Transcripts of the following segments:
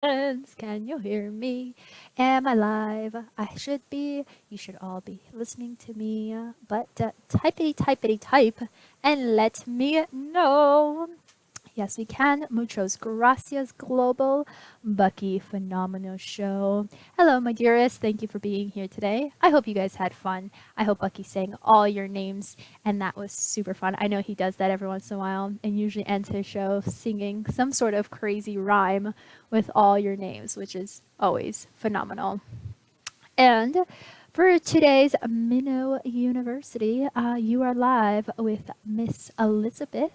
friends, can you hear me? Am I live? I should be. You should all be listening to me. But typity typity type and let me know. Yes, we can. Muchos gracias, Global Bucky Phenomenal Show. Hello, my dearest. Thank you for being here today. I hope you guys had fun. I hope Bucky sang all your names, and that was super fun. I know he does that every once in a while and usually ends his show singing some sort of crazy rhyme with all your names, which is always phenomenal. And for today's Minnow University, you are live with Miss Elizabeth.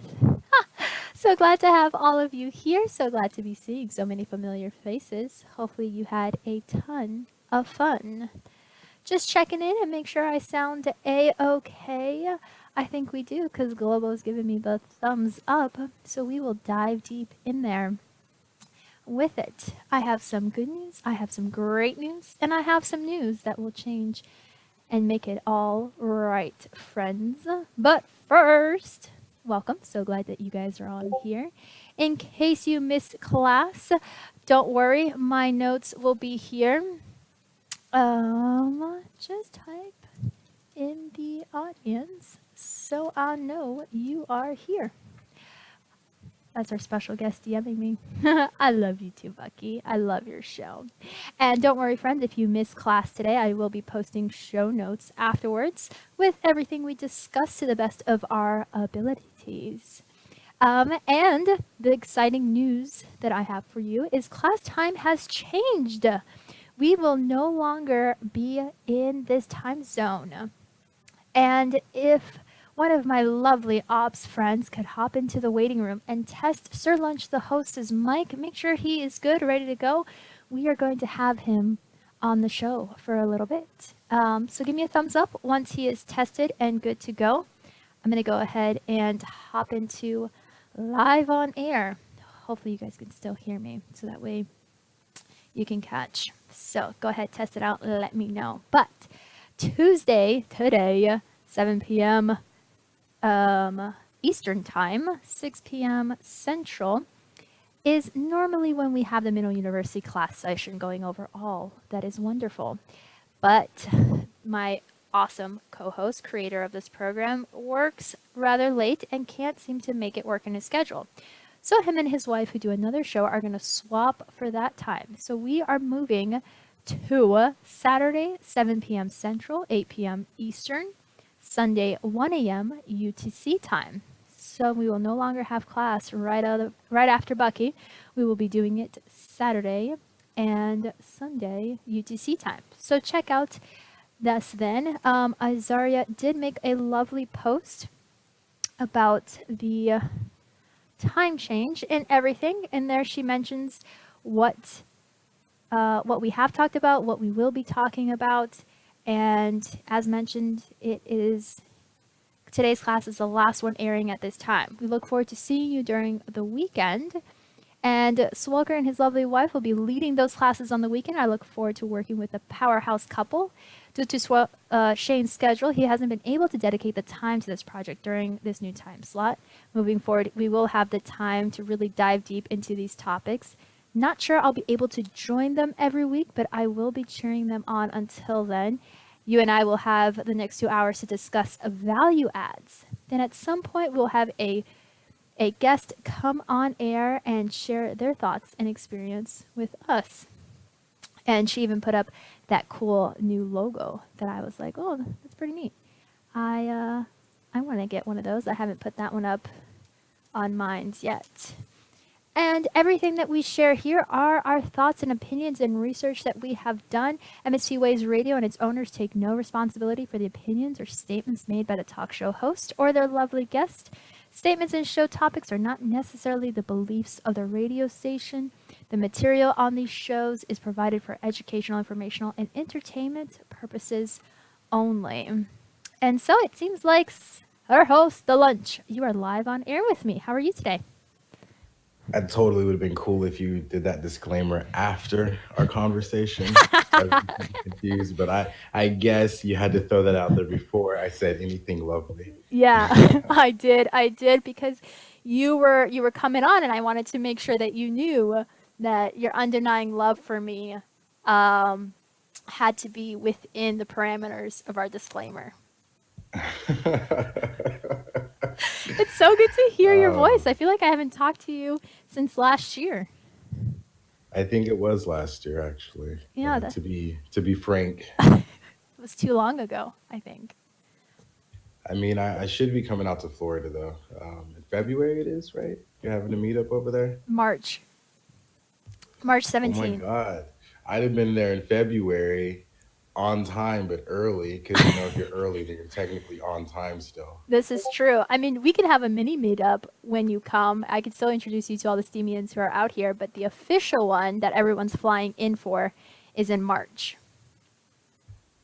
So glad to have all of you here. So glad to be seeing so many familiar faces. Hopefully, you had a ton of fun. Just checking in and make sure I sound a-okay. I think we do because Globo is giving me the thumbs up. So we will dive deep in there with it. I have some good news, I have some great news, and I have some news that will change and make it all right, friends. But first, welcome. So glad that you guys are on here. In case you missed class, don't worry, my notes will be here. Just type in the audience so I know you are here. That's our special guest DMing me. I love you too, Bucky. I love your show. And don't worry, friends, if you missed class today, I will be posting show notes afterwards with everything we discussed to the best of our abilities. And the exciting news that I have for you is class time has changed. We will no longer be in this time zone. And if one of my lovely ops friends could hop into the waiting room and test Sir Lunch, the host's mic, make sure he is good, ready to go, we are going to have him on the show for a little bit. So give me a thumbs up once he is tested and good to go. I'm going to go ahead and hop into live on air. Hopefully you guys can still hear me so that way you can catch. So go ahead, test it out, let me know. But Tuesday, today, 7 p.m. Eastern Time, 6 p.m. Central, is normally when we have the Minnow University class session going over all that is wonderful. But my awesome co-host, creator of this program, works rather late and can't seem to make it work in his schedule. So him and his wife, who do another show, are going to swap for that time. So we are moving to Saturday, 7 p.m. Central, 8 p.m. Eastern, Sunday, 1 a.m. UTC time. So we will no longer have class right after Bucky. We will be doing it Saturday and Sunday UTC time. So check out this then. Azaria did make a lovely post about the time change and everything. And there she mentions what we have talked about, what we will be talking about. And as mentioned, today's class is the last one airing at this time. We look forward to seeing you during the weekend. And Swalker and his lovely wife will be leading those classes on the weekend. I look forward to working with the powerhouse couple. Due to Shane's schedule, he hasn't been able to dedicate the time to this project during this new time slot. Moving forward, we will have the time to really dive deep into these topics. Not sure I'll be able to join them every week, but I will be cheering them on until then. You and I will have the next 2 hours to discuss value adds. Then at some point, we'll have a guest come on air and share their thoughts and experience with us. And she even put up that cool new logo that I was like, oh, that's pretty neat. I want to get one of those. I haven't put that one up on mine yet. And everything that we share here are our thoughts and opinions and research that we have done. MSP Waves Radio and its owners take no responsibility for the opinions or statements made by the talk show host or their lovely guest. Statements and show topics are not necessarily the beliefs of the radio station. The material on these shows is provided for educational, informational, and entertainment purposes only. And so it seems like our host, The Lunch, you are live on air with me. How are you today? I totally would have been cool if you did that disclaimer after our conversation. I was confused, but I guess you had to throw that out there before I said anything lovely. Yeah, I did because you were coming on and I wanted to make sure that you knew that your undenying love for me um, had to be within the parameters of our disclaimer. It's so good to hear your voice. um, I feel like I haven't talked to you since last year. I think it was last year, actually. Yeah, that To be frank, was too long ago, I think. I mean, I should be coming out to Florida though. In February it is, right? You're having a meetup over there. March, March Oh my 17th. God, I'd have been there in February, on time but early, because if you're early, then you're technically on time still. This is true. I mean, we could have a mini meetup when you come. I could still introduce you to all the Steamians who are out here, but the official one that everyone's flying in for is in March.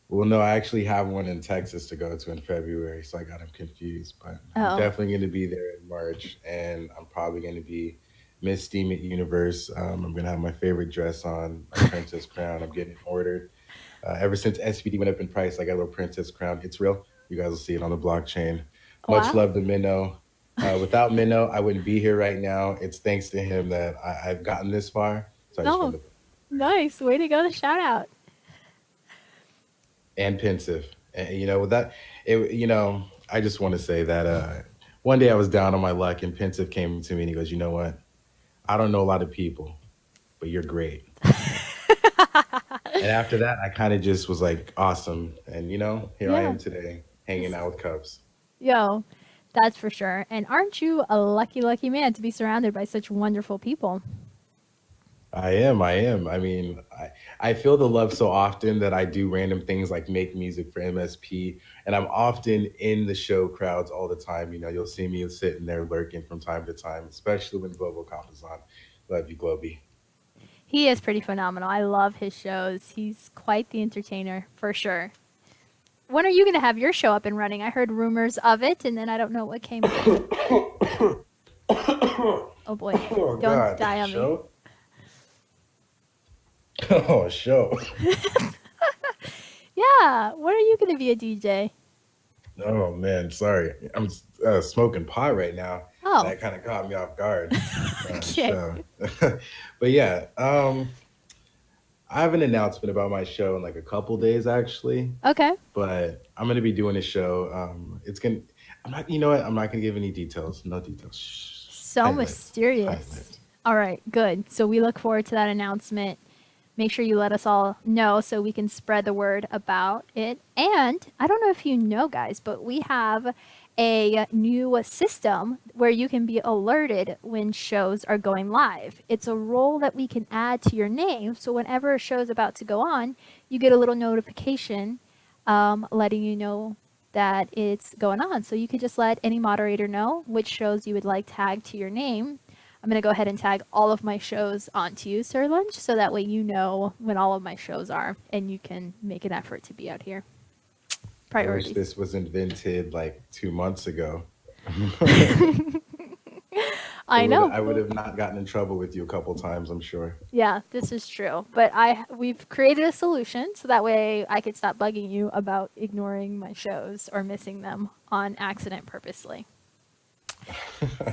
Well, no, I actually have one in Texas to go to in February, so I got him confused. But I'm Oh, definitely going to be there in March, and I'm probably going to be Miss Steam at Universe. I'm going to have my favorite dress on, my princess crown. I'm getting it ordered. Ever since SVD went up in price, I got a little princess crown. It's real. You guys will see it on the blockchain. Much wow. love to Minnow. Without Minnow, I wouldn't be here right now. It's thanks to him that I've gotten this far. So I just Oh, wanted to, nice. Way to go, the shout out. and pensive. And with that, I just want to say that one day I was down on my luck, and pensive came to me and he goes, "You know what? I don't know a lot of people, but you're great." And after that, I kind of just was like, awesome. And here I Yeah. am today, hanging This, out with Cubs. yo, that's for sure. And aren't you a lucky, lucky man to be surrounded by such wonderful people? I am. I am. I mean, I feel the love so often that I do random things like make music for MSP, and I'm often in the show crowds all the time. You'll see me sitting there lurking from time to time, especially when Global Comp is on. Love you, Globy. He is pretty phenomenal. I love his shows. He's quite the entertainer, for sure. When are you going to have your show up and running? I heard rumors of it, and then I don't know what came of it. Oh boy, Oh don't God, die on me. show. Oh, show. Yeah, when are you going to be a DJ? Oh man, sorry. I'm smoking pot right now. Oh, That kind of caught me off guard. okay. Show. But yeah, I have an announcement about my show in like a couple days actually. Okay. But I'm gonna be doing a show. It's gonna. I'm not. You know what? I'm not gonna give any details. No details. Shh. So Tight lipped. Tight mysterious. lipped. All right, good. So we look forward to that announcement. Make sure you let us all know so we can spread the word about it. And I don't know if you know, guys, but we have a new system where you can be alerted when shows are going live. It's a role that we can add to your name. So whenever a show is about to go on, you get a little notification letting you know that it's going on. So you could just let any moderator know which shows you would like tagged to your name. I'm going to go ahead and tag all of my shows onto you, Sir Lunch, so that way you know when all of my shows are and you can make an effort to be out here. I wish Priorities. this was invented like 2 months ago. I know. I would have not gotten in trouble with you a couple times. I'm sure. Yeah, this is true. But we've created a solution so that way I could stop bugging you about ignoring my shows or missing them on accident purposely.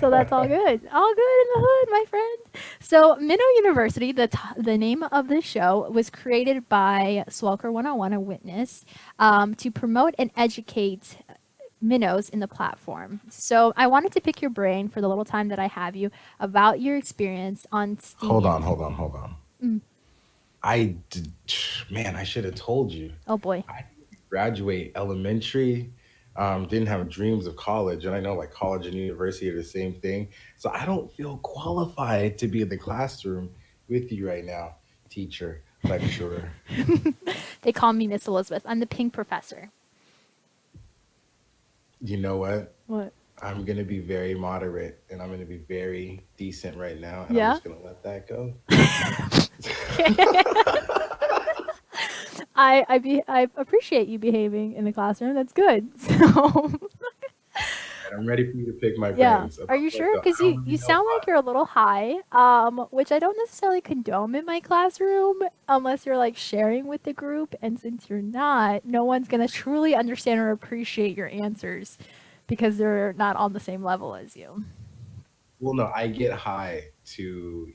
So that's all good. All good in the hood, my friend. So Minnow University, the name of the show, was created by Swelker 101, a witness, to promote and educate minnows in the platform. So I wanted to pick your brain for the little time that I have you about your experience on Hold on. Steemian. Hold on. Hold on. I did, man. I should have told you. Oh boy. I didn't graduate elementary. Didn't have dreams of college, and I know like college and university are the same thing. So I don't feel qualified to be in the classroom with you right now, teacher, lecturer. They call me Miss Elizabeth. I'm the pink professor. You know what? What? I'm gonna be very moderate, and I'm gonna be very decent right now, and I'm Yeah? just gonna let that go. I appreciate you behaving in the classroom. That's good. So And I'm ready for you to pick my yeah. brains Are about you what sure? the. Because I don't you really know a sound like lot. you're a little high, which I don't necessarily condone in my classroom unless you're like sharing with the group. And since you're not, no one's gonna truly understand or appreciate your answers because they're not on the same level as you. Well, no, I get high to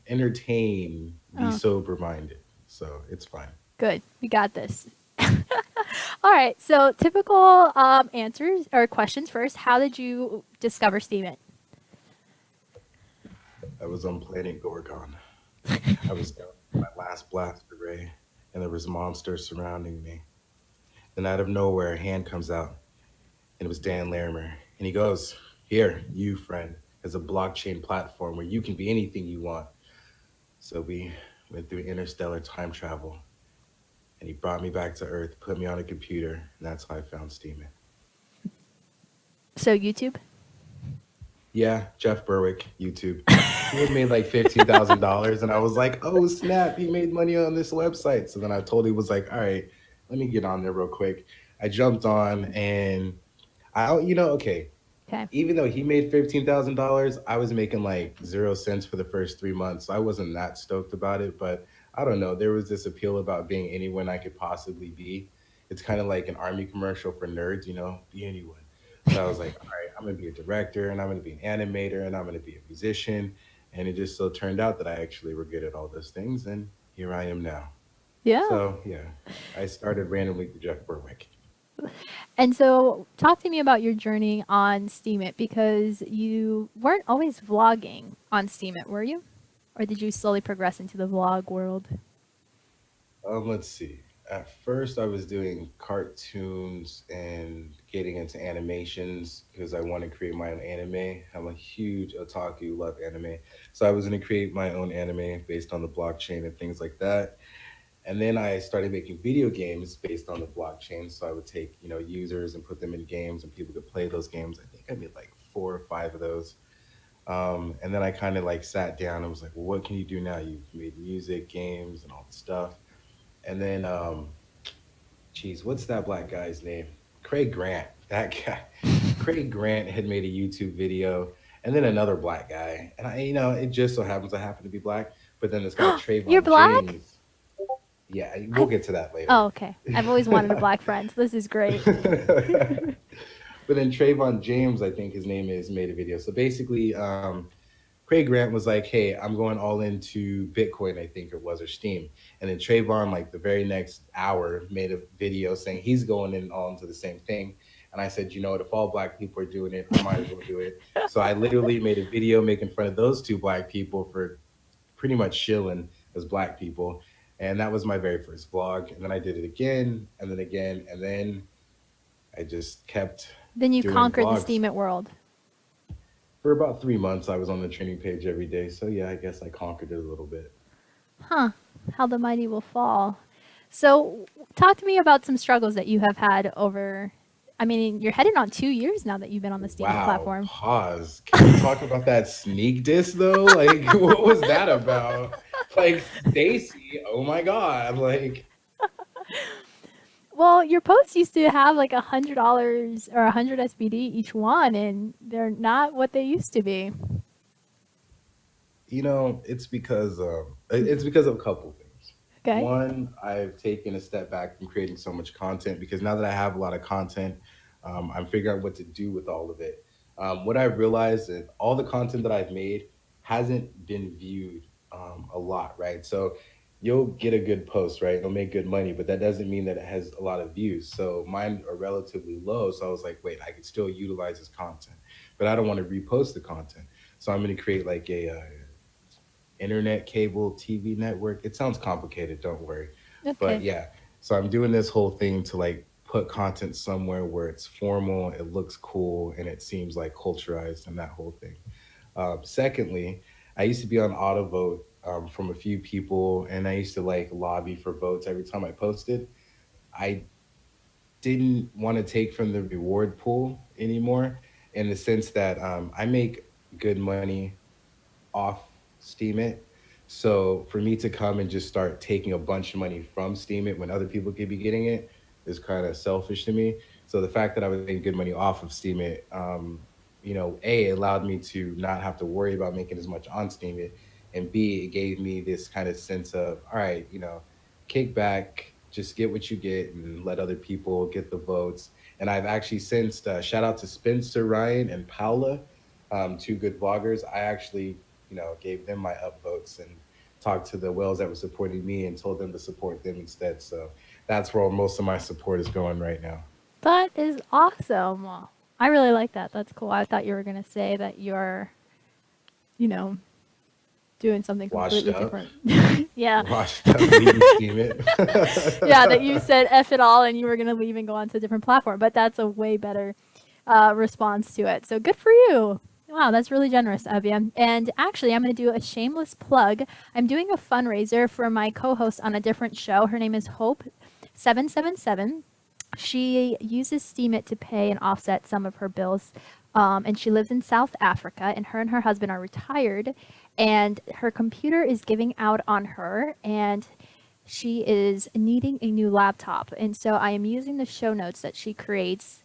entertain, be Oh, sober minded. So it's fine. good. We got this. All right. So typical answers or questions first. How did you discover Steven? I was on Planet Gorgon. I was down to my last blast array, and there was monsters surrounding me. Then out of nowhere, a hand comes out, and it was Dan Larimer. And he goes, "Here, you friend, has a blockchain platform where you can be anything you want." So we went through interstellar time travel, and he brought me back to Earth, put me on a computer, and that's how I found Steemit. So YouTube. Yeah, Jeff Berwick, YouTube. He had made like $15,000, and I was like, "Oh snap! He made money on this website." So then I told him, was like, "All right, let me get on there real quick." I jumped on, and okay. Okay. Even though he made $15,000, I was making like 0 cents for the first 3 months. So I wasn't that stoked about it, but I don't know. There was this appeal about being anyone I could possibly be. It's kind of like an army commercial for nerds, be anyone. So I was like, all right, I'm gonna be a director, and I'm gonna be an animator, and I'm gonna be a musician. And it just so turned out that I actually were good at all those things, and here I am now. Yeah. So yeah, I started randomly with Jeff Berwick. And so, talk to me about your journey on Steemit because you weren't always vlogging on Steemit, were you? Or did you slowly progress into the vlog world? Let's see. At first, I was doing cartoons and getting into animations because I want to create my own anime. I'm a huge otaku, love anime. So I was going to create my own anime based on the blockchain and things like that. And then I started making video games based on the blockchain. So I would take, users and put them in games and people could play those games. I think I made like 4 or 5 of those. And then I kind of like sat down and was like, well, what can you do now? You've made music, games, and all this stuff. And then, geez, what's that black guy's name? Craig Grant. That guy. Craig Grant had made a YouTube video, and then another black guy. And it just so happens I happen to be black. But then this guy You're Trayvon black? James. Yeah, we'll I've get to that later. Oh, okay. I've always wanted a black friend. So this is great. But then Trayvon James, I think his name is, made a video. So basically, Craig Grant was like, "Hey, I'm going all into Bitcoin, I think it was, or Steam." And then Trayvon, like the very next hour, made a video saying he's going in all into the same thing. And I said, if all black people are doing it, I might as well do it. So I literally made a video making fun of those two black people for pretty much shilling as black people. And that was my very first vlog. And then I did it again, and then again, and then I just kept Then you doing conquered the vlogs. Steemit world. For about 3 months, I was on the training page every day. So yeah, I guess I conquered it a little bit. Huh. How the mighty will fall. So, talk to me about some struggles that you have had over. I mean, you're heading on 2 years now that you've been on the Steemit Wow, platform. pause. Can we talk about that sneak diss though? Like, what was that about? Like, Stacy, oh my God. Like, Well, your posts used to have like $100 or 100 SBD each one, and they're not what they used to be. it's because of a couple things. Okay. One, I've taken a step back from creating so much content because now that I have a lot of content, I'm figuring out what to do with all of it. What I've realized is all the content that I've made hasn't been viewed a lot, right? So you'll get a good post, right? It'll make good money, but that doesn't mean that it has a lot of views. So mine are relatively low. So I was like, wait, I could still utilize this content, but I don't want to repost the content. So I'm going to create like a internet cable TV network. It sounds complicated, don't worry. But Okay. yeah, so I'm doing this whole thing to like put content somewhere where it's formal, it looks cool, and it seems like culturized and that whole thing. Secondly, I used to be on Autovote from a few people, and I used to like lobby for votes every time I posted. I didn't want to take from the reward pool anymore in the sense that I make good money off Steemit. So for me to come and just start taking a bunch of money from Steemit when other people could be getting it is kind of selfish to me. So the fact that I was making good money off of Steemit, A, it allowed me to not have to worry about making as much on Steemit, and B, it gave me this kind of sense of, all right, kick back, just get what you get, and let other people get the votes. And I've actually since shout out to Spencer Ryan and Paula, two good vloggers. I actually gave them my upvotes and talked to the whales that were supporting me and told them to support them instead. So that's where most of my support is going right now. That is awesome. I really like that. That's cool. I thought you were going to say that you're, you know, doing something Washed completely up, different. Yeah. washed up, leave me steam Yeah, that it. you said F it all and you were going to leave and go on to a different platform. But that's a way better response to it. So good for you. Wow, that's really generous of you. And actually, I'm going to do a shameless plug. I'm doing a fundraiser for my co host on a different show. Her name is Hope777. She uses Steemit to pay and offset some of her bills. And she lives in South Africa, and her husband are retired. And her computer is giving out on her, and she is needing a new laptop. And so I am using the show notes that she creates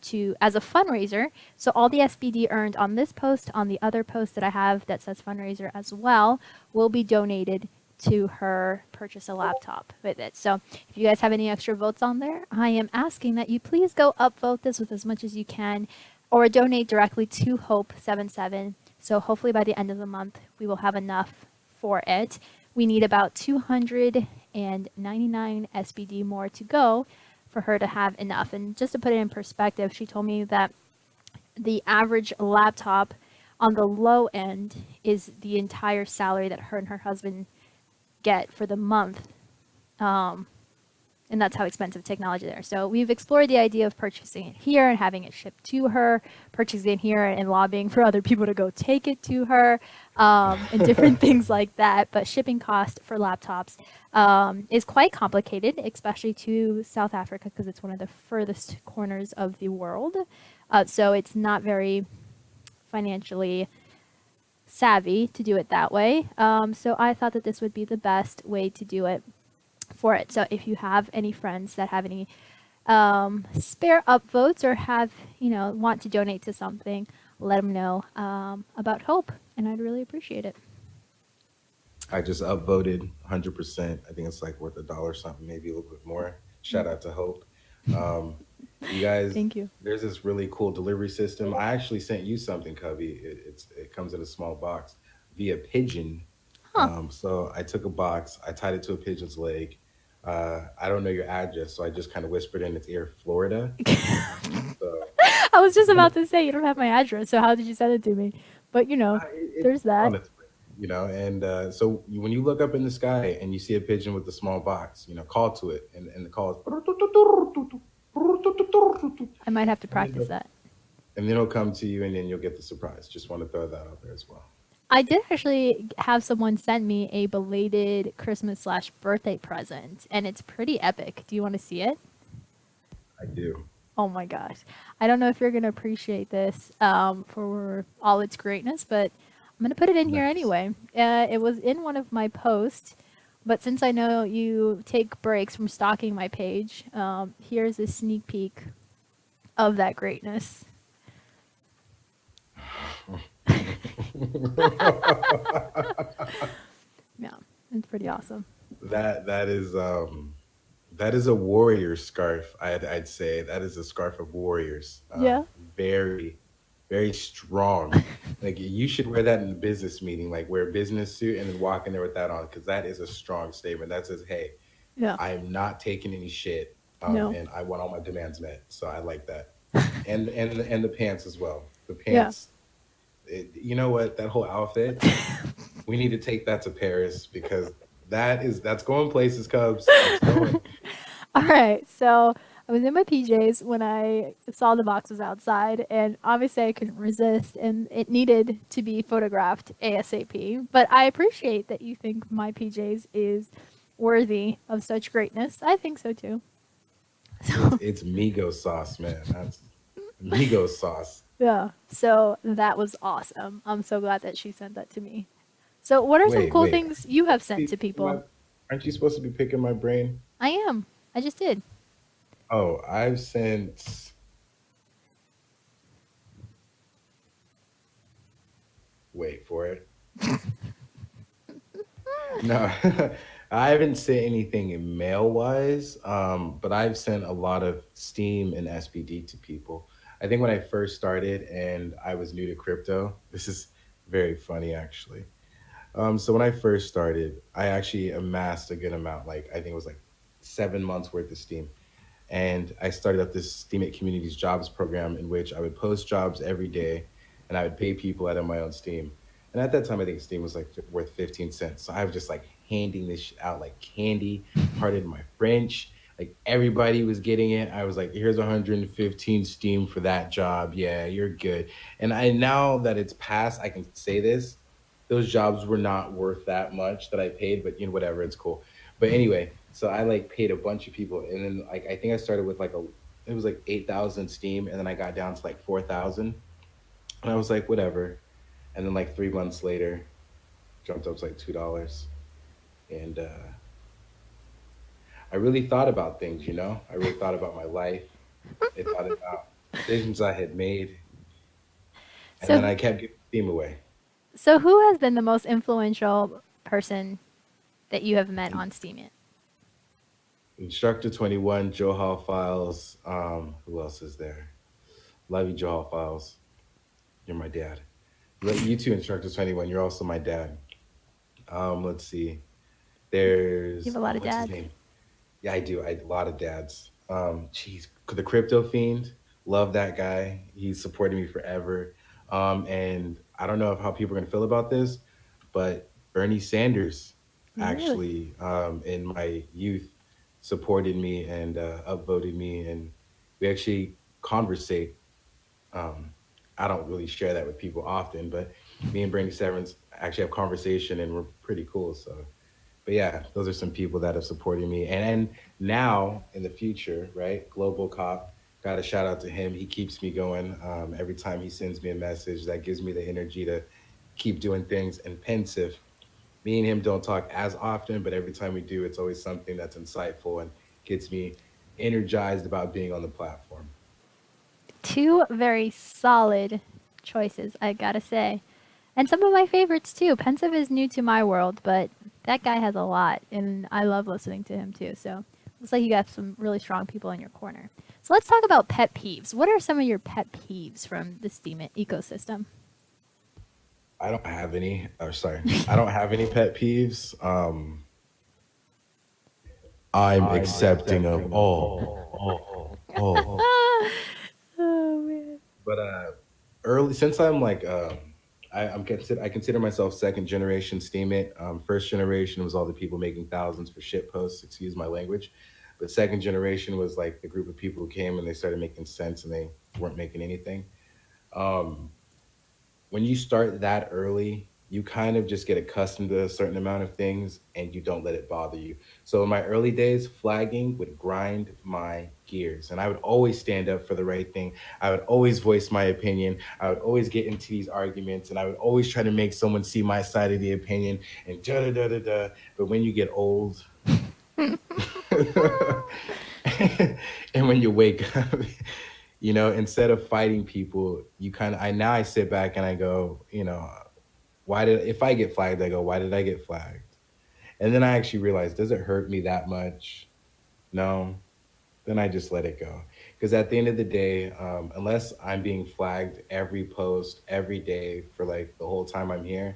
to as a fundraiser. So all the SBD earned on this post, on the other post that I have that says fundraiser as well, will be donated to her purchase a laptop with it. So if you guys have any extra votes on there, I am asking that you please go upvote this with as much as you can or donate directly to Hope77. So hopefully by the end of the month, we will have enough for it. We need about 299 SBD more to go for her to have enough. And just to put it in perspective, she told me that the average laptop on the low end is the entire salary that her and her husband get for the month. And that's how expensive technology there. So we've explored the idea of purchasing it here and having it shipped to her, purchasing it here and lobbying for other people to go take it to her, and different things like that. But shipping cost for laptops is quite complicated, especially to South Africa because it's one of the furthest corners of the world. So it's not very financially savvy to do it that way. So I thought that this would be the best way to do it for it. So if you have any friends that have any spare upvotes or have, want to donate to something, let them know about Hope, and I'd really appreciate it. I just upvoted 100%. I think it's like worth a dollar something, maybe a little bit more. Shout out to Hope. Um, you guys, Thank you. there's this really cool delivery system. I actually sent you something, Cubby. It comes in a small box via pigeon. Huh. So I took a box, I tied it to a pigeon's leg. I don't know your address, so I just kind of whispered in its ear, Florida. So I was just about to say you don't have my address, so how did you send it to me? But there's it's on that. its way. And so when you look up in the sky and you see a pigeon with a small box, call to it, and the call is, I might have to and then practice that. it'll come to you, and then you'll get the surprise. Just want to throw that out there as well. I did actually have someone send me a belated Christmas slash birthday present, and it's pretty epic. Do you want to see it? I do. Oh my gosh. I don't know if you're going to appreciate this for all its greatness, but I'm going to put it in here Nice. anyway. It was in one of my posts, but since I know you take breaks from stalking my page, here's a sneak peek of that greatness. Yeah, it's pretty awesome. That is a warrior scarf. I'd say that is a scarf of warriors. Yeah. Very, very strong. Like you should wear that in a business meeting. Like wear a business suit and then walk in there with that on, because that is a strong statement. That says, "Hey, Yeah. I am not taking any shit, No. and I want all my demands met." So I like that, and the pants as well. The Yeah. pants. You know what? That whole outfit. We need to take that to Paris because that's going places, Cubs. That's going. All right, so I was in my PJs when I saw the box was outside, and obviously I couldn't resist, and it needed to be photographed ASAP. But I appreciate that you think my PJs is worthy of such greatness. I think so too. It's Migos sauce, man. That's Migos sauce. Yeah, so that was awesome. I'm so glad that she sent that to me. So, what are some Wait, cool wait. things you have sent Be to picking my, people? aren't you supposed to be picking my brain? I am. I just did. Oh, I've sent. Wait for it. No, I haven't sent anything mail wise, but I've sent a lot of Steam and SBD to people. I think when I first started and I was new to crypto, this is Very funny, actually. So when I first started, I actually amassed a good amount. Like I think it was like 7 months worth of Steam. And I started up this Steam at Communities jobs program in which I would post jobs every day, and I would pay people out of my own Steam. And at that time, I think Steam was like worth 15 cents. So I was just like handing this shit out like candy. Pardon my French. Like everybody was getting it. I was like, here's 115 Steam for that job. Yeah, you're good. And I now that it's passed, I can say this. Those jobs were not worth that much that I paid, but whatever, it's cool. But anyway, so I like paid a bunch of people, and then like I think I started with like it was like 8,000 Steam, and then I got down to like 4,000, and I was like whatever, and then like 3 months later, jumped up to like $2, and I really thought about things, I really thought about my life. I thought about decisions I had made, and then So, I kept giving Steam away. so who has been the most influential person that you have met on Steam yet? Instructor 21, Joe Hall Files. Who else is there? Love you, Joe Hall Files. You're my dad. You too, Instructor 21. You're also my dad. Let's see. You have There's a lot of what's his dads. name? Yeah, I do. A lot of dads. Jeez, the Crypto Fiend. Love that guy. He's supported me forever. And I don't know how people are gonna feel about this, but Bernie Sanders Really? actually, in my youth, supported me and upvoted me, and we actually conversate. Um, I don't really share that with people often, but me and Bernie Severance actually have conversation, and we're pretty cool. So but yeah, those are some people that have supported me. And now in the future, right? Global Cop, got a shout out to him. He keeps me going. Every time he sends me a message, that gives me the energy to keep doing things. And Pensive, me and him don't talk as often, but every time we do, it's always something that's insightful and gets me energized about being on the platform. Two very solid choices, I gotta say. And some of my favorites too. Pensive is new to my world, but that guy has a lot, and I love listening to him too. So looks like you got some really strong people in your corner. So let's talk about pet peeves. What are some of your pet peeves from the Steam ecosystem? I don't have any, or sorry, I don't have any pet peeves. I'm accepting of all. Oh man. But early since I'm like I consider myself second generation Steemit. First generation was all the people making thousands for shit posts. Excuse my language. But second generation was like the group of people who came and they started making sense and they weren't making anything. Um, when you start that early, you kind of just get accustomed to a certain amount of things and you don't let it bother you. So in my early days, flagging would grind my gears and I would always stand up for the right thing. I would always voice my opinion. I would always get into these arguments and I would always try to make someone see my side of the opinion and da da da da da. But when you get old and when you wake up, instead of fighting people, you kind of, I sit back and I go, if I get flagged, I go, why did I get flagged? And then I actually realized, does it hurt me that much? No. Then I just let it go. Because at the end of the day, unless I'm being flagged every post, every day for like the whole time I'm here,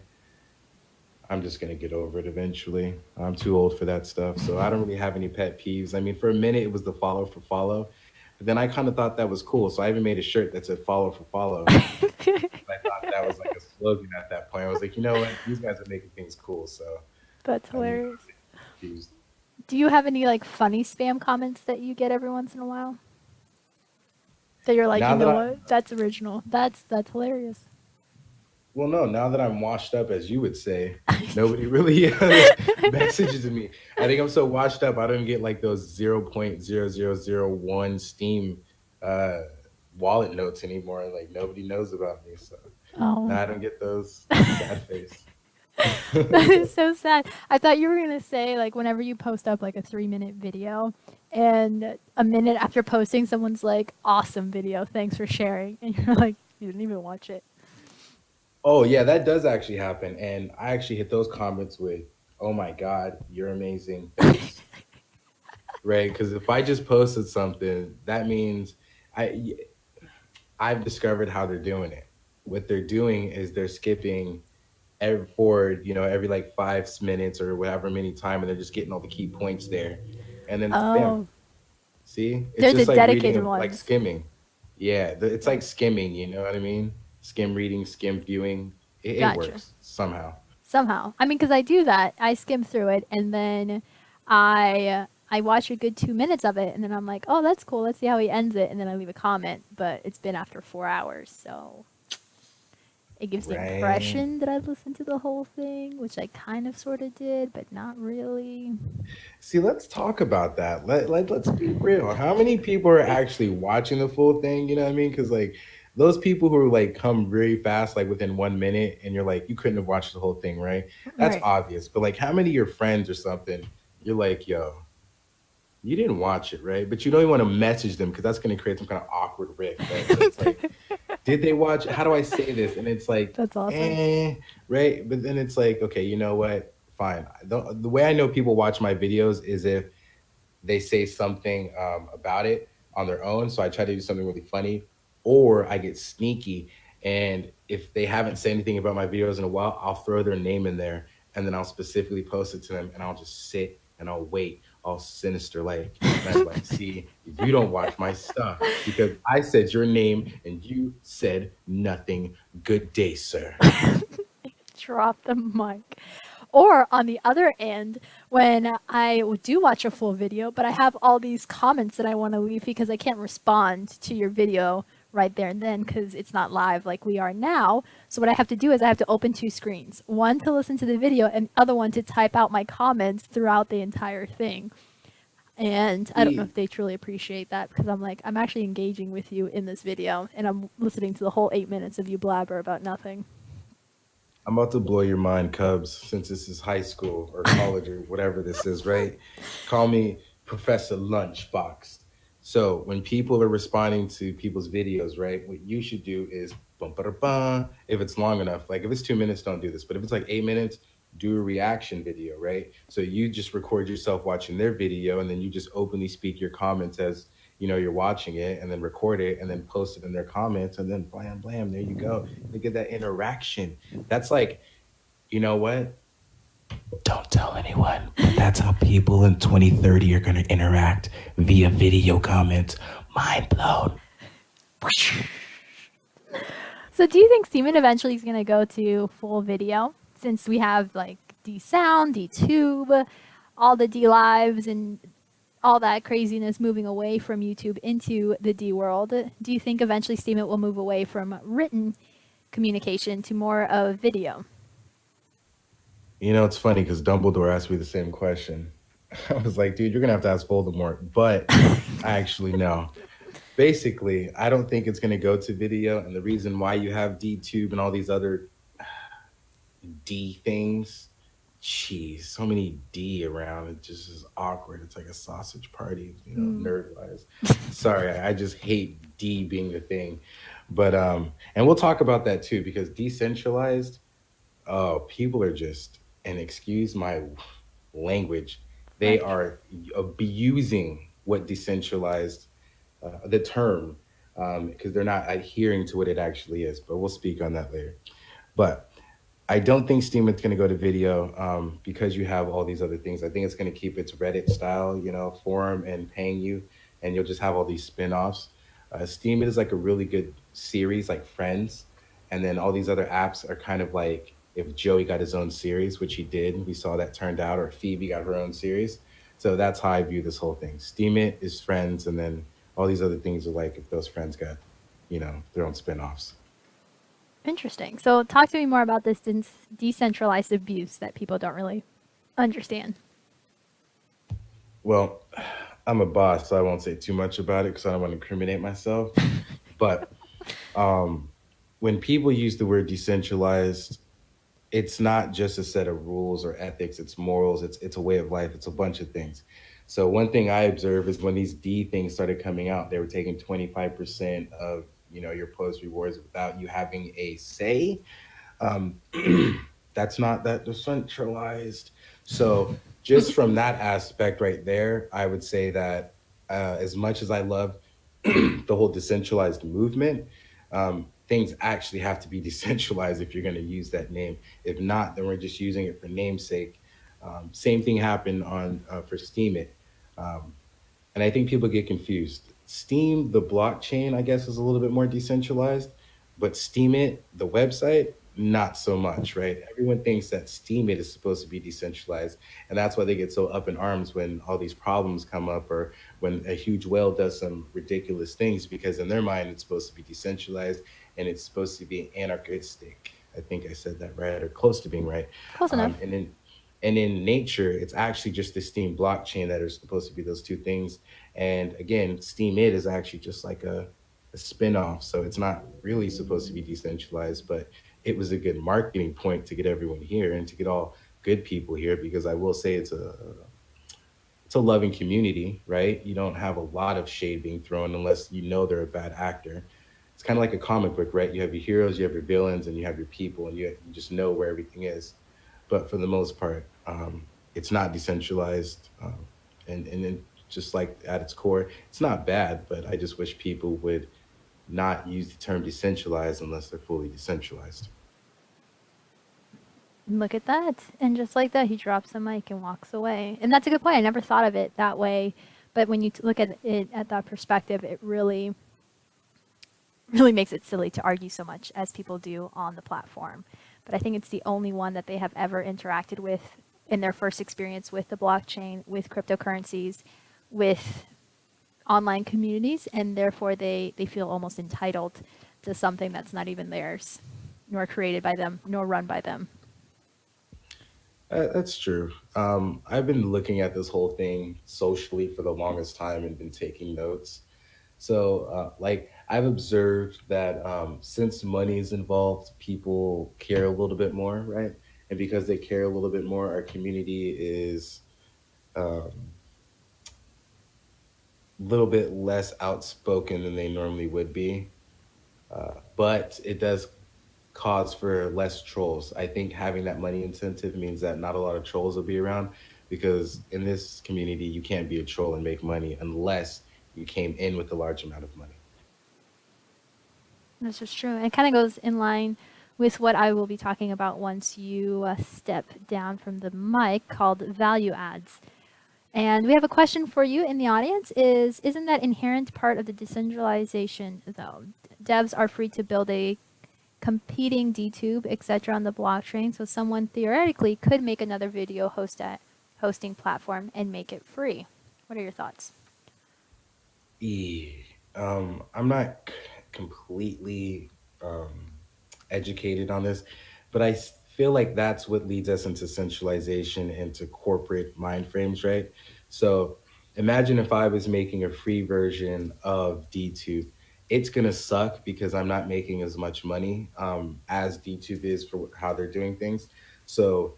I'm just gonna get over it eventually. I'm too old for that stuff. So I don't really have any pet peeves. I mean, for a minute it was the follow for follow. But then I kind of thought that was cool. So I even made a shirt that said follow for follow. I thought that was like a slogan at that point. I was like, you know what? These guys are making things cool. So That's I'm hilarious. confused. Do you have any like funny spam comments that you get every once in a while? That you're like, you Now that know I what? That's original. That's hilarious. Well, no, now that I'm washed up, as you would say, nobody really messages me. I think I'm so washed up, I don't get like those 0.0001 Steam uh, wallet notes anymore. Like nobody knows about me. So Oh, now I don't get those. Sad face. that is so sad. I thought you were gonna say like whenever you post up like a 3 minute video, and a minute after posting, someone's like, "Awesome video, thanks for sharing," and you're like, "You didn't even watch it." Oh, yeah, that does actually happen. And I actually hit those comments with, oh my God, you're amazing. Thanks. Right. Because if I just posted something, that means I, I've discovered how they're doing it. what they're doing is they're skipping every forward, every like 5 minutes or whatever many time, and they're just getting all the key points there, and then bam. Oh, See, it's they're the just like reading, dedicated like ones. skimming. Yeah, it's Yeah. like skimming. You know what I mean? Skim reading, skim viewing. It Gotcha. works somehow. Somehow. I mean, because I do that. I skim through it and then I watch a good 2 minutes of it and then I'm like, oh, that's cool. Let's see how he ends it. And then I leave a comment. But it's been after 4 hours. So it gives the Right. impression that I've listened to the whole thing, which I kind of sort of did, but not really. See, let's talk about that. Let's be real. How many people are actually watching the full thing? You know what I mean? Because like those people who are like come very fast, like within 1 minute, and you're like, you couldn't have watched the whole thing, right? That's Right. obvious. But like, how many of your friends or something, you're like, yo, you didn't watch it, right? But you don't even want to message them because that's going to create some kind of awkward rift, right? So it's like, did they watch? How do I say this? And it's like, That's awesome. right? But then it's like, okay, you know what? Fine. The way I know people watch my videos is if they say something about it on their own. So I try to do something really funny, or I get sneaky. And if they haven't said anything about my videos in a while, I'll throw their name in there and then I'll specifically post it to them and I'll just sit and I'll wait all sinister like. And I'm like, see, you don't watch my stuff because I said your name and you said nothing. Good day, sir. Drop the mic. Or on the other end, when I do watch a full video, but I have all these comments that I want to leave because I can't respond to your video right there and then because it's not live like we are now. So what I have to do is I have to open two screens, one to listen to the video and other one to type out my comments throughout the entire thing. And I don't know if See, they truly appreciate that because I'm like, I'm actually engaging with you in this video and I'm listening to the whole 8 minutes of you blabber about nothing. I'm about to blow your mind, Cubs, since this is high school or college or whatever this is, right? Call me Professor Lunchbox. So when people are responding to people's videos, right, what you should do is bum ba bum. If it's long enough, like if it's 2 minutes, don't do this. But if it's like 8 minutes, do a reaction video, right? So you just record yourself watching their video, and then you just openly speak your comments as you're watching it, and then record it, and then post it in their comments, and then blam blam, there you go. Look at that interaction. That's like, you know what? Don't tell anyone, but that's how people in 2030 are going to interact via video comments. Mind blown. So do you think Steven eventually is going to go to full video since we have like D Sound, D Tube, all the D Lives and all that craziness moving away from YouTube into the D world? Do you think eventually Steven will move away from written communication to more of video? It's funny because Dumbledore asked me the same question. I was like, dude, you're going to have to ask Voldemort. But I actually know. Basically, I don't think it's going to go to video. And the reason why you have DTube and all these other D things. Jeez, so many D around. It just is awkward. It's like a sausage party, Mm. nerd wise. Sorry, I just hate D being the thing. But and we'll talk about that too because decentralized, oh, people are just, and excuse my language, they French. are abusing what decentralized, the term, because they're not adhering to what it actually is. But we'll speak on that later. But I don't think Steam is going to go to video because you have all these other things. I think it's going to keep its Reddit style, forum and paying you, and you'll just have all these spin-offs. Steam is like a really good series, like Friends, and then all these other apps are kind of like if Joey got his own series, which he did. We saw that turned out, or Phoebe got her own series. So that's how I view this whole thing. Steam it is Friends, and then all these other things are like if those friends got, their own spin-offs. Interesting. So talk to me more about this decentralized abuse that people don't really understand. Well, I'm a boss, so I won't say too much about it because I don't want to incriminate myself. But um, when people use the word decentralized, it's not just a set of rules or ethics, it's morals, it's a way of life, it's a bunch of things. So one thing I observe is when these D things started coming out, they were taking 25% of your post rewards without you having a say. Um, that's not that decentralized. So just from that aspect right there, I would say that as much as I love the whole decentralized movement, things actually have to be decentralized if you're going to use that name. If not, then we're just using it for namesake. Same thing happened on for Steemit. Um, and I think people get confused. Steam, the blockchain, I guess, is a little bit more decentralized, but Steemit, the website, not so much, right? Everyone thinks that Steemit is supposed to be decentralized, and that's why they get so up in arms when all these problems come up or when a huge whale does some ridiculous things, because in their mind it's supposed to be decentralized and it's supposed to be anarchistic. I think I said that right or close to being right. Close Um, enough. and in and in nature, it's actually just the Steam blockchain that are supposed to be those two things. And again, Steam It is actually just like a spin-off. So it's not really supposed to be decentralized, but it was a good marketing point to get everyone here and to get all good people here, because I will say it's a loving community, right? You don't have a lot of shade being thrown unless you know they're a bad actor. It's kind of like a comic book, right? You have your heroes, you have your villains, and you have your people, and you just know where everything is. But for the most part, it's not decentralized, and then just like at its core, it's not bad. But I just wish people would not use the term decentralized unless they're fully decentralized. Look at that. And just like that, he drops the mic and walks away. And that's a good point. I never thought of it that way. But when you look at it at that perspective, it really makes it silly to argue so much as people do on the platform. But I think it's the only one that they have ever interacted with in their first experience with the blockchain, with cryptocurrencies, with online communities, and therefore they feel almost entitled to something that's not even theirs, nor created by them, nor run by them. That's true. I've been looking at this whole thing socially for the longest time and been taking notes. So, like, I've observed that since money is involved, people care a little bit more, right? And because they care a little bit more, our community is um, a little bit less outspoken than they normally would be. But it does cause for less trolls. I think having that money incentive means that not a lot of trolls will be around, because in this community, you can't be a troll and make money unless you came in with a large amount of money. This is true. And it kind of goes in line with what I will be talking about once you step down from the mic, called value adds. And we have a question for you in the audience is, isn't that inherent part of the decentralization though? Devs are free to build a competing DTube, etc. on the blockchain, so someone theoretically could make another video hosting platform and make it free. What are your thoughts? E. I'm not completely um, educated on this, but feel like that's what leads us into centralization, into corporate mind frames, right? So imagine if I was making a free version of DTube. It's gonna suck because I'm not making as much money as DTube is for how they're doing things. So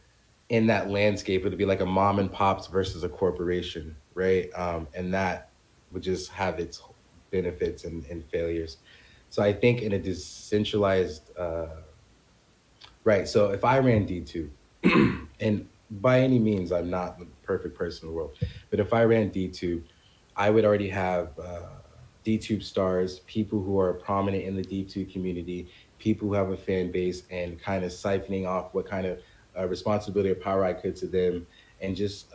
in that landscape, it'd be like a mom and pops versus a corporation, right? And that would just have its benefits and failures. So I think in a decentralized, right. So if I ran D2, and by any means, I'm not the perfect person in the world, but if I ran D2, I would already have DTube stars, people who are prominent in the D2 community, people who have a fan base, and kind of siphoning off what kind of responsibility or power I could to them, and just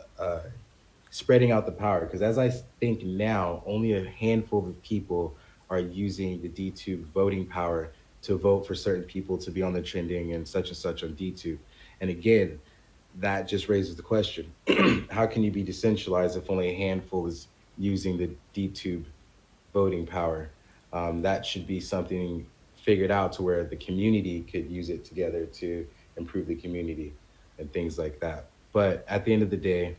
spreading out the power. Because as I think now, only a handful of people are using the DTube voting power to vote for certain people to be on the trending and such on DTube. And again, that just raises the question: how can you be decentralized if only a handful is using the DTube voting power? That should be something figured out to where the community could use it together to improve the community and things like that. But at the end of the day,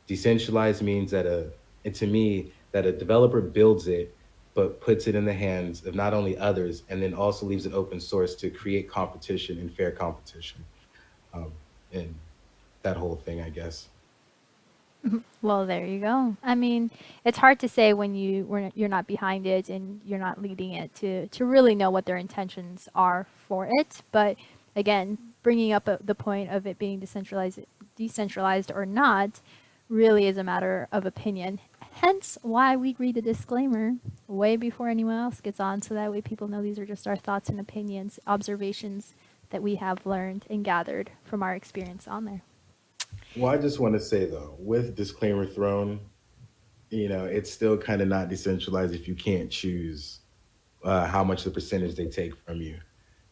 decentralized means that and to me, that a developer builds it, but puts it in the hands of not only others, and then also leaves it open source to create competition and fair competition. Um, and that whole thing, I guess. Well, there you go. I mean, it's hard to say when you're not behind it and you're not leading it to really know what their intentions are for it. But again, bringing up the point of it being decentralized or not, really is a matter of opinion. Hence why we read the disclaimer way before anyone else gets on, so that way people know these are just our thoughts and opinions, observations that we have learned and gathered from our experience on there. Well, I just want to say though, with disclaimer thrown, it's still kind of not decentralized if you can't choose how much the percentage they take from you,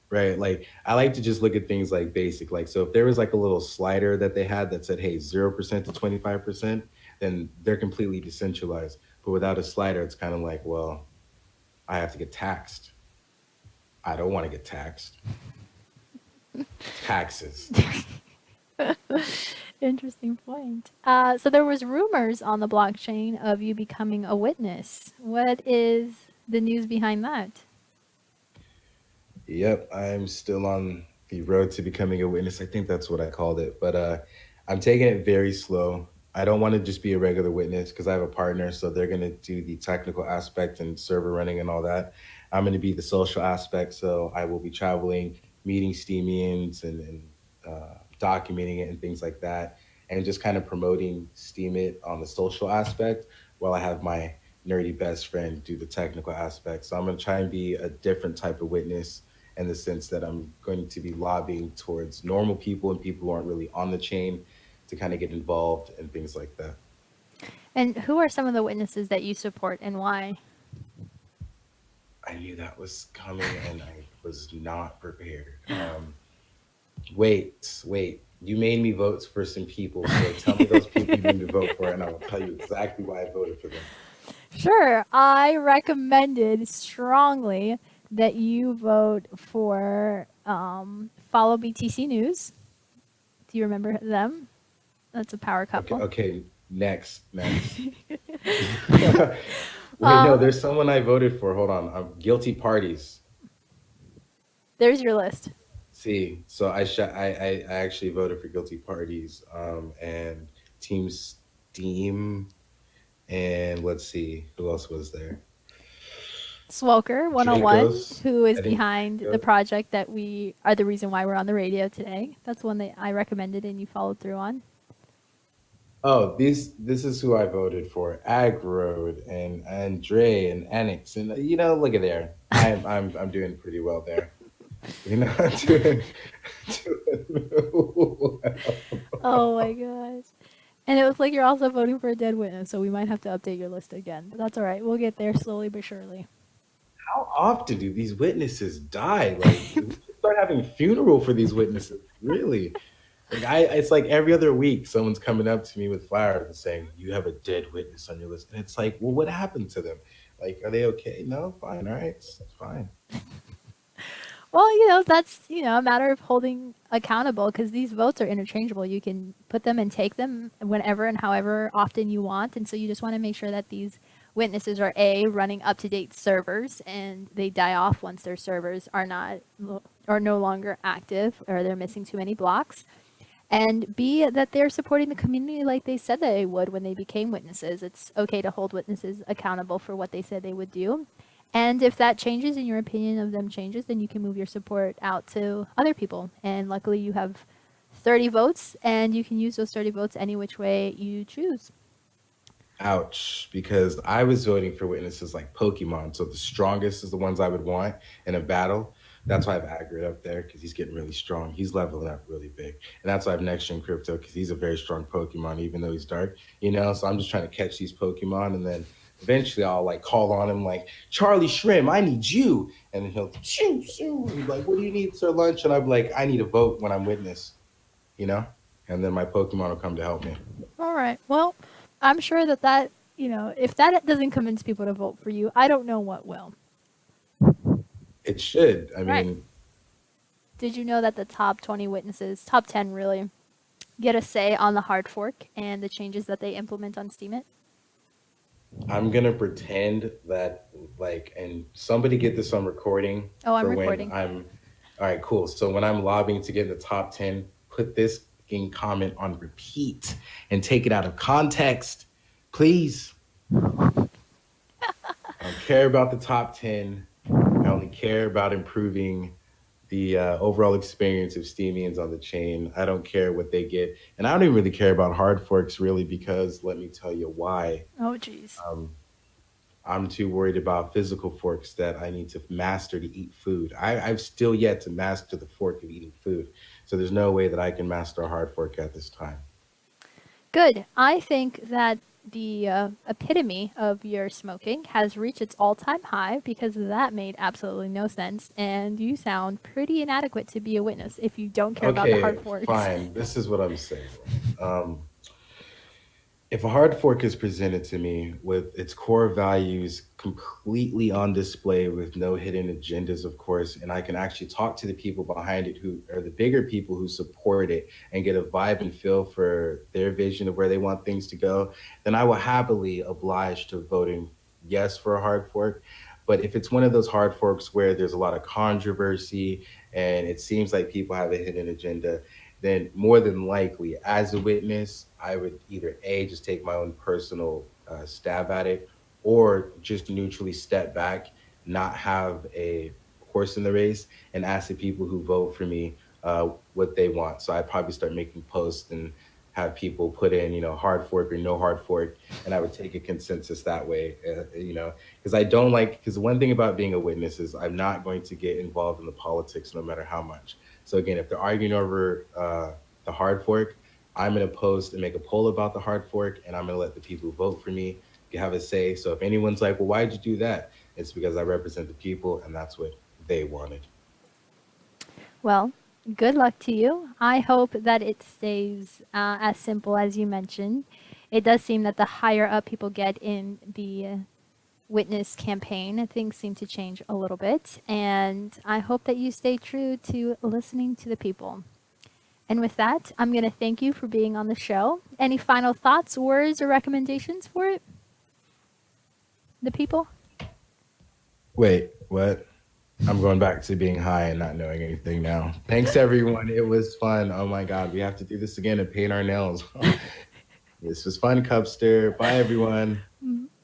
right? Like I like to just look at things like basic. Like so, if there was like a little slider that they had that said, "Hey, 0% to 25%," then they're completely decentralized. But without a slider, it's kind of like, well, I have to get taxed. I don't want to get taxed. Taxes. Interesting point. So there was rumors on the blockchain of you becoming a witness. What is the news behind that? Yep, I'm still on the road to becoming a witness. I think that's what I called it. But I'm taking it very slow. I don't want to just be a regular witness because I have a partner, so they're going to do the technical aspect and server running and all that. I'm going to be the social aspect, so I will be traveling, meeting Steamians and documenting it and things like that, and just kind of promoting Steemit on the social aspect while I have my nerdy best friend do the technical aspect. So I'm going to try and be a different type of witness in the sense that I'm going to be lobbying towards normal people and people who aren't really on the chain to kind of get involved and things like that. And who are some of the witnesses that you support and why? I knew that was coming and I was not prepared. Wait. You made me vote for some people, so tell me those people you need to vote for, and I will tell you exactly why I voted for them. Sure, I recommended strongly that you vote for Follow BTC News. Do you remember them? That's a power Okay, couple. okay. Next. Wait, no, Um, there's someone I voted for. Hold on. Guilty parties. there's your list. See, so I actually voted for guilty parties. And Team Steam, and let's see who else was there. Swoker 101, Dracos. who is I didn't. behind the project that we are the reason why we're on the radio today. That's one that I recommended and you followed through on. Oh, this is who I voted for. Agrode and Andre and Anix, and look at there. I'm doing pretty well there. I'm doing well. Oh my gosh. And it was like you're also voting for a dead witness, so we might have to update your list again. But that's all right. We'll get there slowly but surely. How often do these witnesses die? Like, we should start having funeral for these witnesses. Really? Like, it's like every other week, someone's coming up to me with flowers and saying, "You have a dead witness on your list," and it's like, well, what happened to them? Like, are they okay? No, fine, all right, it's fine. Well, that's, a matter of holding accountable because these votes are interchangeable. You can put them and take them whenever and however often you want. And so you just want to make sure that these witnesses are A, running up to date servers and they die off once their servers are not or no longer active or they're missing too many blocks. And B, that they're supporting the community like they said they would when they became witnesses. It's okay to hold witnesses accountable for what they said they would do. And if that changes and your opinion of them changes, then you can move your support out to other people. And luckily, you have 30 votes, and you can use those 30 votes any which way you choose. Ouch, because I was voting for witnesses like Pokemon, so the strongest is the ones I would want in a battle. That's why I have Agrid up there because he's getting really strong. He's leveling up really big, and that's why I have Next Gen Crypto because he's a very strong Pokemon, even though he's dark. So I'm just trying to catch these Pokemon, and then eventually I'll like call on him like Charlie Shrimp, I need you, and then he'll shoo shoo. He's like, "What do you need, Sir Lunch?" And I'm like, "I need a vote when I'm witness," you know, and then my Pokemon will come to help me. All right. Well, I'm sure that, if that doesn't convince people to vote for you, I don't know what will. It should. I Right. mean, Did you know that the top 20 witnesses, top 10 really, get a say on the hard fork and the changes that they implement on Steemit? I'm gonna pretend that and somebody get this on recording Oh, I'm for when recording. I'm. All right, cool. So when I'm lobbying to get in the top 10, put this fucking comment on repeat and take it out of context, please. I don't care about the top 10. I only care about improving the overall experience of Steamians on the chain. I don't care what they get, and I don't even really care about hard forks really because let me tell you why. Oh, geez. Um, I'm too worried about physical forks that I need to master to eat food. I've still yet to master the fork of eating food, so there's no way that I can master a hard fork at this time. Good. I think that the epitome of your smoking has reached its all time high because that made absolutely no sense. And you sound pretty inadequate to be a witness if you don't care about the hard Okay, forks. fine. This is what I'm saying. Um, if a hard fork is presented to me with its core values completely on display with no hidden agendas, of course, and I can actually talk to the people behind it who are the bigger people who support it and get a vibe and feel for their vision of where they want things to go, then I will happily oblige to voting yes for a hard fork. But if it's one of those hard forks where there's a lot of controversy and it seems like people have a hidden agenda, then more than likely, as a witness, I would either A, just take my own personal stab at it, or just neutrally step back, not have a horse in the race, and ask the people who vote for me what they want. So I'd probably start making posts and have people put in, hard fork or no hard fork, and I would take a consensus that way, because I don't like, because one thing about being a witness is I'm not going to get involved in the politics no matter how much. So again, if they're arguing over the hard fork, I'm going to post and make a poll about the hard fork, and I'm going to let the people who vote for me have a say. So if anyone's like, "Well, why did you do that?" It's because I represent the people, and that's what they wanted. Well, good luck to you. I hope that it stays as simple as you mentioned. It does seem that the higher up people get in the witness campaign, things seem to change a little bit. And I hope that you stay true to listening to the people. And with that, I'm going to thank you for being on the show. Any final thoughts, words, or recommendations for it? The people? Wait, what? I'm going back to being high and not knowing anything now. Thanks, everyone. It was fun. Oh my God, we have to do this again and paint our nails. This was fun, Cubster. Bye, everyone.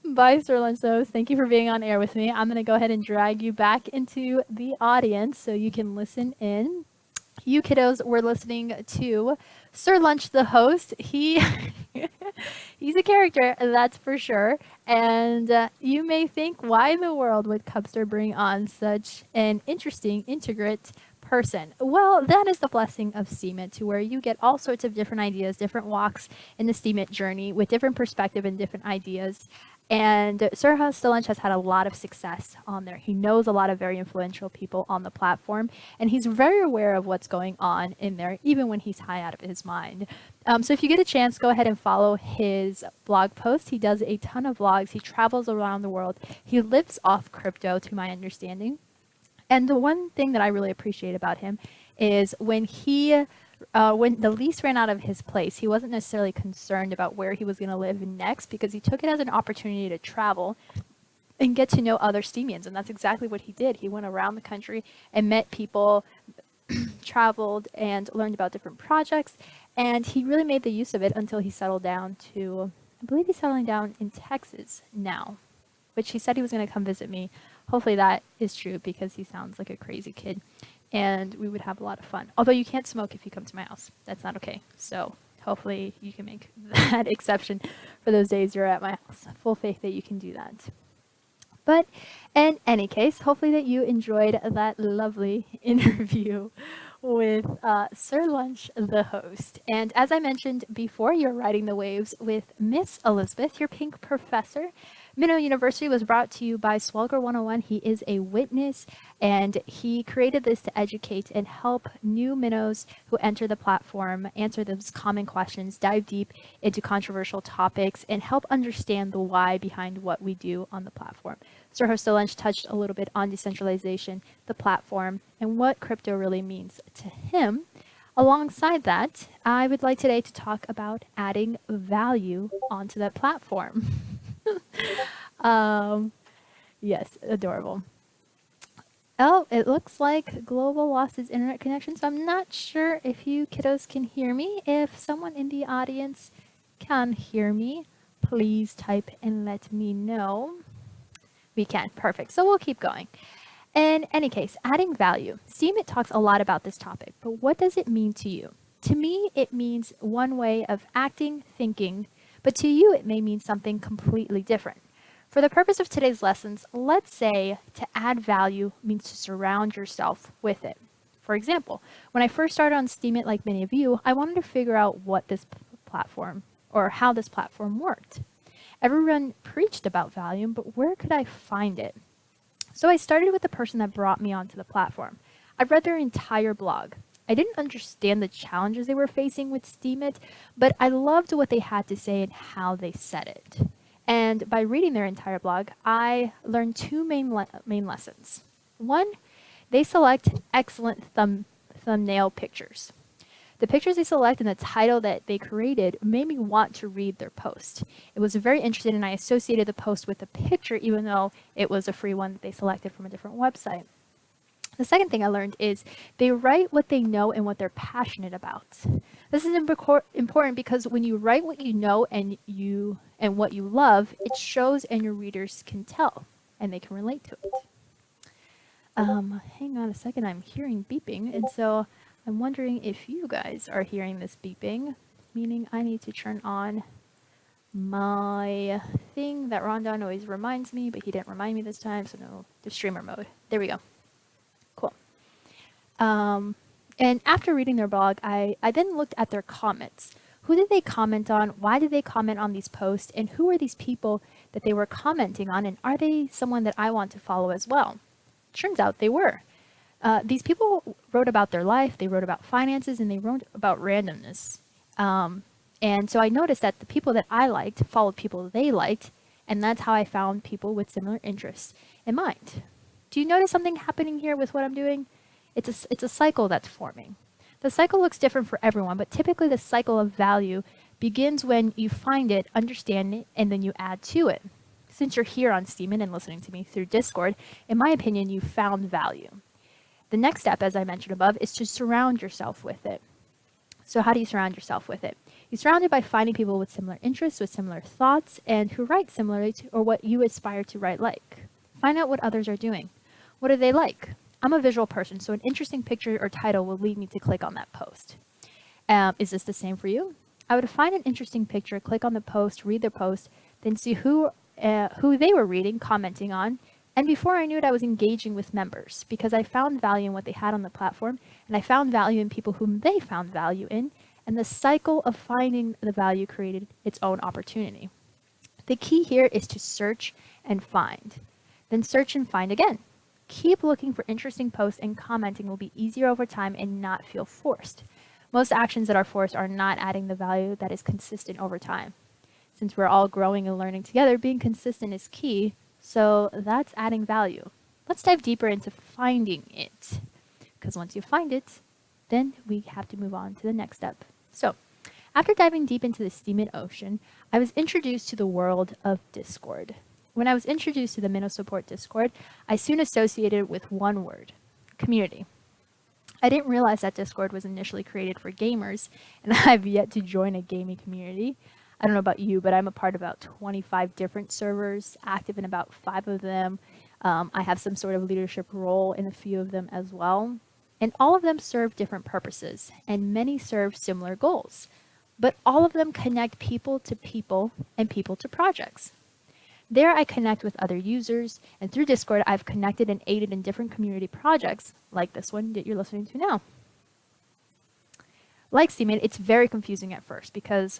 Bye, Sir Lunchos. Thank you for being on air with me. I'm going to go ahead and drag you back into the audience so you can listen in. You kiddos were listening to Sir Lunch, the host. He's a character, that's for sure. And you may think, why in the world would Cubster bring on such an interesting, integrate person? Well, that is the blessing of Steemit, to where you get all sorts of different ideas, different walks in the Steemit journey with different perspective and different ideas. And Sir Lunch has had a lot of success on there. He knows a lot of very influential people on the platform, and he's very aware of what's going on in there, even when he's high out of his mind. So if you get a chance, go ahead and follow his blog post. He does a ton of vlogs. He travels around the world. He lives off crypto, to my understanding. And the one thing that I really appreciate about him is when the lease ran out of his place, he wasn't necessarily concerned about where he was going to live next because he took it as an opportunity to travel and get to know other Steemians. And that's exactly what he did. He went around the country and met people, traveled, and learned about different projects. And he really made the use of it until he settled down to, I believe he's settling down in Texas now, which he said he was going to come visit me. Hopefully that is true because he sounds like a crazy kid and we would have a lot of fun. Although you can't smoke if you come to my house. That's not okay. So hopefully you can make that exception for those days you're at my house. Full faith that you can do that. But in any case, hopefully that you enjoyed that lovely interview with Sir Lunch, the host. And as I mentioned before, you're riding the waves with Miss Elizabeth, your pink professor. Minnow University was brought to you by Swelger 101. He is a witness, and he created this to educate and help new minnows who enter the platform answer those common questions, dive deep into controversial topics, and help understand the why behind what we do on the platform. Sir Host Lunch touched a little bit on decentralization, the platform, and what crypto really means to him. Alongside that, I would like today to talk about adding value onto that platform. Yes, adorable. Oh, it looks like Global lost his internet connection, so I'm not sure if you kiddos can hear me. If someone in the audience can hear me, please type and let me know. We can. Perfect. So we'll keep going. In any case, adding value. Steemit talks a lot about this topic, but what does it mean to you? To me, it means one way of acting, thinking, but to you, it may mean something completely different. For the purpose of today's lessons, let's say to add value means to surround yourself with it. For example, when I first started on Steemit, like many of you, I wanted to figure out what this platform or how this platform worked. Everyone preached about value, but where could I find it? So I started with the person that brought me onto the platform. I read their entire blog. I didn't understand the challenges they were facing with Steemit, but I loved what they had to say and how they said it. And by reading their entire blog, I learned two main lessons. One, they select excellent thumbnail pictures. The pictures they select and the title that they created made me want to read their post. It was very interesting, and I associated the post with the picture even though it was a free one that they selected from a different website. The second thing I learned is they write what they know and what they're passionate about. This is important because when you write what you know and what you love, it shows and your readers can tell and they can relate to it. Hang on a second, I'm hearing beeping, and so I'm wondering if you guys are hearing this beeping, meaning I need to turn on my thing that Rondon always reminds me, but he didn't remind me this time, so no, the streamer mode. There we go. Cool. And after reading their blog, I then looked at their comments. Who did they comment on? Why did they comment on these posts? And who are these people that they were commenting on? And are they someone that I want to follow as well? Turns out they were. These people wrote about their life, they wrote about finances, and they wrote about randomness. And so I noticed that the people that I liked followed people they liked, and that's how I found people with similar interests in mind. Do you notice something happening here with what I'm doing? It's a cycle that's forming. The cycle looks different for everyone, but typically the cycle of value begins when you find it, understand it, and then you add to it. Since you're here on Steemit and listening to me through Discord, in my opinion, you found value. The next step, as I mentioned above, is to surround yourself with it. So how do you surround yourself with it? You surround it by finding people with similar interests, with similar thoughts, and who write similarly to, or what you aspire to write like. Find out what others are doing. What are they like? I'm a visual person, so an interesting picture or title will lead me to click on that post. Is this the same for you? I would find an interesting picture, click on the post, read their post, then see who they were reading, commenting on, and before I knew it, I was engaging with members because I found value in what they had on the platform, and I found value in people whom they found value in, and the cycle of finding the value created its own opportunity. The key here is to search and find, then search and find again. Keep looking for interesting posts, and commenting will be easier over time and not feel forced. Most actions that are forced are not adding the value that is consistent over time. Since we're all growing and learning together, being consistent is key. So that's adding value. Let's dive deeper into finding it. Because once you find it, then we have to move on to the next step. So after diving deep into the Steemit ocean, I was introduced to the world of Discord. When I was introduced to the Minnow Support Discord, I soon associated it with one word: community. I didn't realize that Discord was initially created for gamers, and I've yet to join a gaming community. I don't know about you, but I'm a part of about 25 different servers, active in about 5 of them. I have some sort of leadership role in a few of them as well. And all of them serve different purposes, and many serve similar goals. But all of them connect people to people and people to projects. There I connect with other users, and through Discord I've connected and aided in different community projects, like this one that you're listening to now. Like Steemit, it's very confusing at first because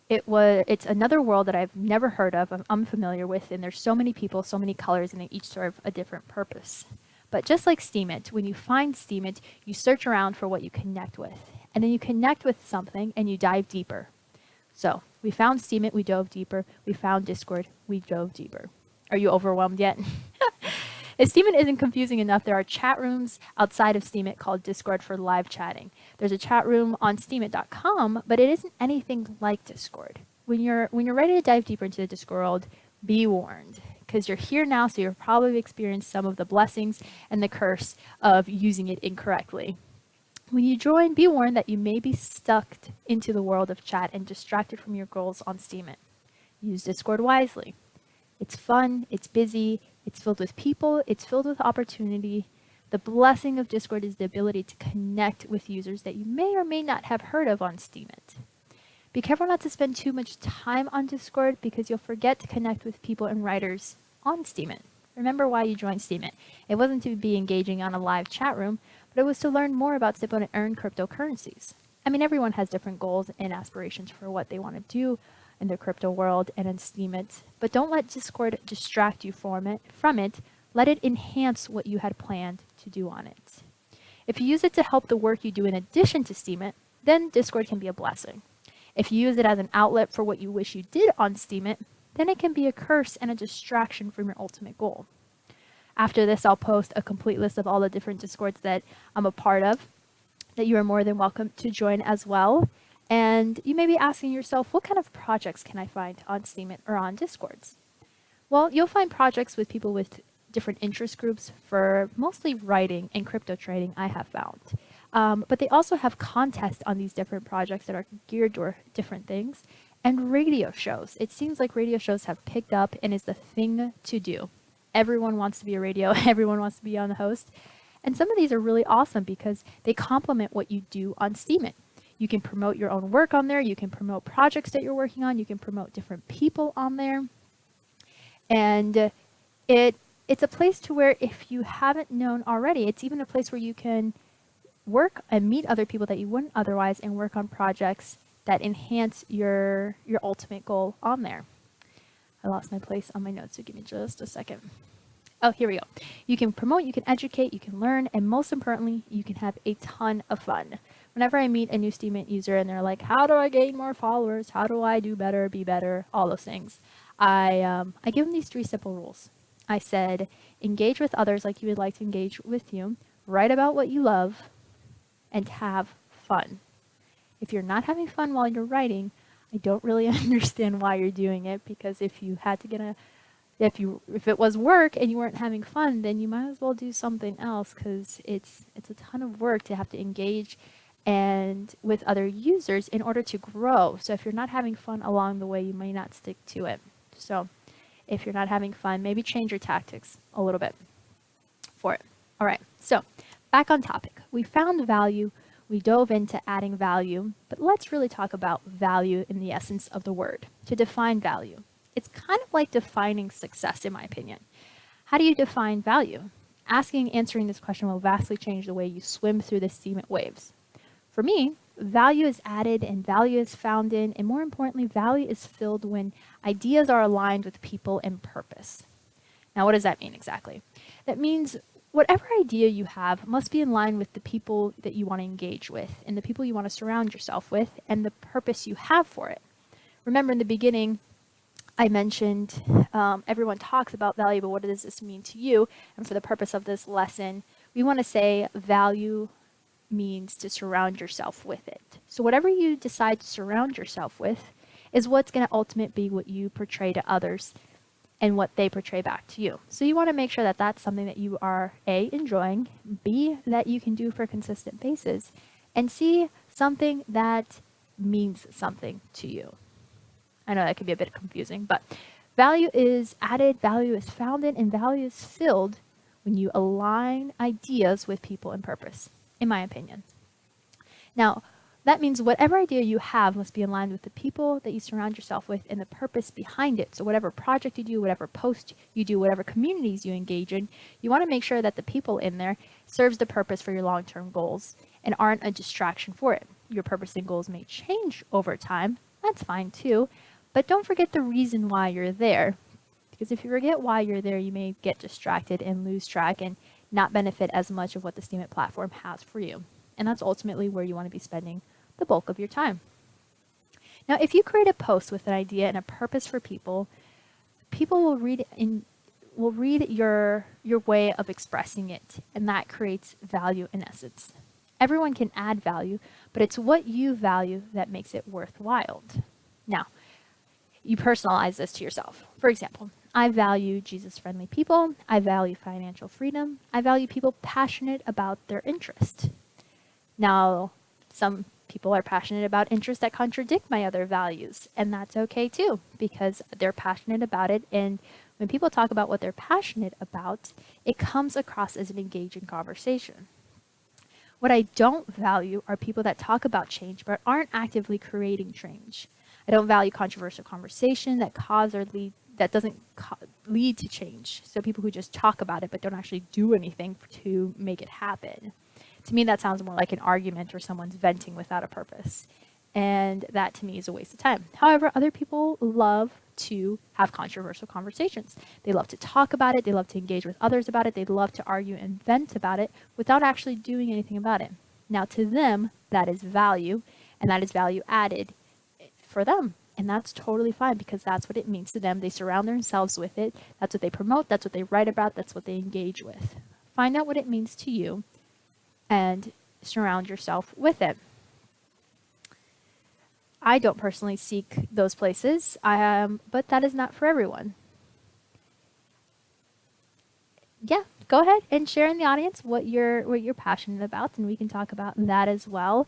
it's another world that I've never heard of, I'm unfamiliar with, and there's so many people, so many colors, and they each serve a different purpose. But just like Steemit, when you find Steemit, you search around for what you connect with, and then you connect with something and you dive deeper. So we found Steemit, we dove deeper. We found Discord, we dove deeper. Are you overwhelmed yet? If Steemit isn't confusing enough, there are chat rooms outside of Steemit called Discord for live chatting. There's a chat room on steemit.com, but it isn't anything like Discord. When you're ready to dive deeper into the Discord world, be warned, because you're here now, so you've probably experienced some of the blessings and the curse of using it incorrectly. When you join, be warned that you may be stuck into the world of chat and distracted from your goals on Steemit. Use Discord wisely. It's fun, it's busy, It's filled with people, it's filled with opportunity. The blessing of Discord is the ability to connect with users that you may or may not have heard of on Steemit. Be careful not to spend too much time on Discord because you'll forget to connect with people and writers on Steemit. Remember why you joined Steemit. It wasn't to be engaging on a live chat room, but it was to learn more about Stipple and earn cryptocurrencies. I mean, everyone has different goals and aspirations for what they want to do in the crypto world and in Steemit, but don't let Discord distract you from it. Let it enhance what you had planned to do on it. If you use it to help the work you do in addition to Steemit, then Discord can be a blessing. If you use it as an outlet for what you wish you did on Steemit, then it can be a curse and a distraction from your ultimate goal. After this, I'll post a complete list of all the different Discords that I'm a part of, that you are more than welcome to join as well. And you may be asking yourself, what kind of projects can I find on Steemit or on Discords? Well, you'll find projects with people with different interest groups for mostly writing and crypto trading, I have found. But they also have contests on these different projects that are geared toward different things. And radio shows. It seems like radio shows have picked up and is the thing to do. Everyone wants to be a radio, everyone wants to be on the host. And some of these are really awesome because they complement what you do on Steemit. You can promote your own work on there, you can promote projects that you're working on, you can promote different people on there. And it's a place to where if you haven't known already, it's even a place where you can work and meet other people that you wouldn't otherwise and work on projects that enhance your ultimate goal on there. I lost my place on my notes, so give me just a second. Oh, here we go. You can promote, you can educate, you can learn, and most importantly, you can have a ton of fun. Whenever I meet a new Steemit user and they're like, how do I gain more followers? How do I do better, be better? All those things. I give them these 3 simple rules. I said, engage with others like you would like to engage with you, write about what you love, and have fun. If you're not having fun while you're writing, I don't really understand why you're doing it, because if you had to get if it was work and you weren't having fun, then you might as well do something else, because it's a ton of work to have to engage and with other users in order to grow. So if you're not having fun along the way, you may not stick to it. So if you're not having fun, maybe change your tactics a little bit for it. All right, so back on topic. We found value. We dove into adding value, but let's really talk about value in the essence of the word. To define value, it's kind of like defining success, in my opinion. How do you define value? Answering this question will vastly change the way you swim through the Steemit waves. For me, value is added and value is found in, and more importantly, value is filled when ideas are aligned with people and purpose. Now, what does that mean exactly? That means whatever idea you have must be in line with the people that you want to engage with and the people you want to surround yourself with and the purpose you have for it. Remember in the beginning, I mentioned everyone talks about value, but what does this mean to you? And for the purpose of this lesson, we want to say value means to surround yourself with it. So whatever you decide to surround yourself with is what's going to ultimately be what you portray to others and what they portray back to you. So you want to make sure that that's something that you are A, enjoying, B, that you can do for a consistent basis, and C, something that means something to you. I know that can be a bit confusing, but value is added, value is found in, and value is filled when you align ideas with people and purpose, in my opinion. Now, that means whatever idea you have must be in line with the people that you surround yourself with and the purpose behind it. So whatever project you do, whatever post you do, whatever communities you engage in, you want to make sure that the people in there serves the purpose for your long-term goals and aren't a distraction for it. Your purpose and goals may change over time. That's fine too. But don't forget the reason why you're there. Because if you forget why you're there, you may get distracted and lose track and not benefit as much of what the Steemit platform has for you. And that's ultimately where you want to be spending the bulk of your time. Now, if you create a post with an idea and a purpose for people, people will read your way of expressing it, and that creates value in essence. Everyone can add value, but it's what you value that makes it worthwhile. Now, you personalize this to yourself. For example, I value Jesus-friendly people. I value financial freedom. I value people passionate about their interest. Now, some people are passionate about interests that contradict my other values, and that's okay too, because they're passionate about it, and When people talk about what they're passionate about, it comes across as an engaging conversation. What I don't value are people that talk about change but aren't actively creating change. I don't value controversial conversation that doesn't lead to change. So people who just talk about it but don't actually do anything to make it happen. To me, that sounds more like an argument or someone's venting without a purpose. And that to me is a waste of time. However, other people love to have controversial conversations. They love to talk about it. They love to engage with others about it. They love to argue and vent about it without actually doing anything about it. Now, to them, that is value, and that is value added for them. And that's totally fine because that's what it means to them. They surround themselves with it. That's what they promote. That's what they write about. That's what they engage with. Find out what it means to you and surround yourself with it. I don't personally seek those places, but that is not for everyone. Yeah, go ahead and share in the audience what you're passionate about, and we can talk about that as well.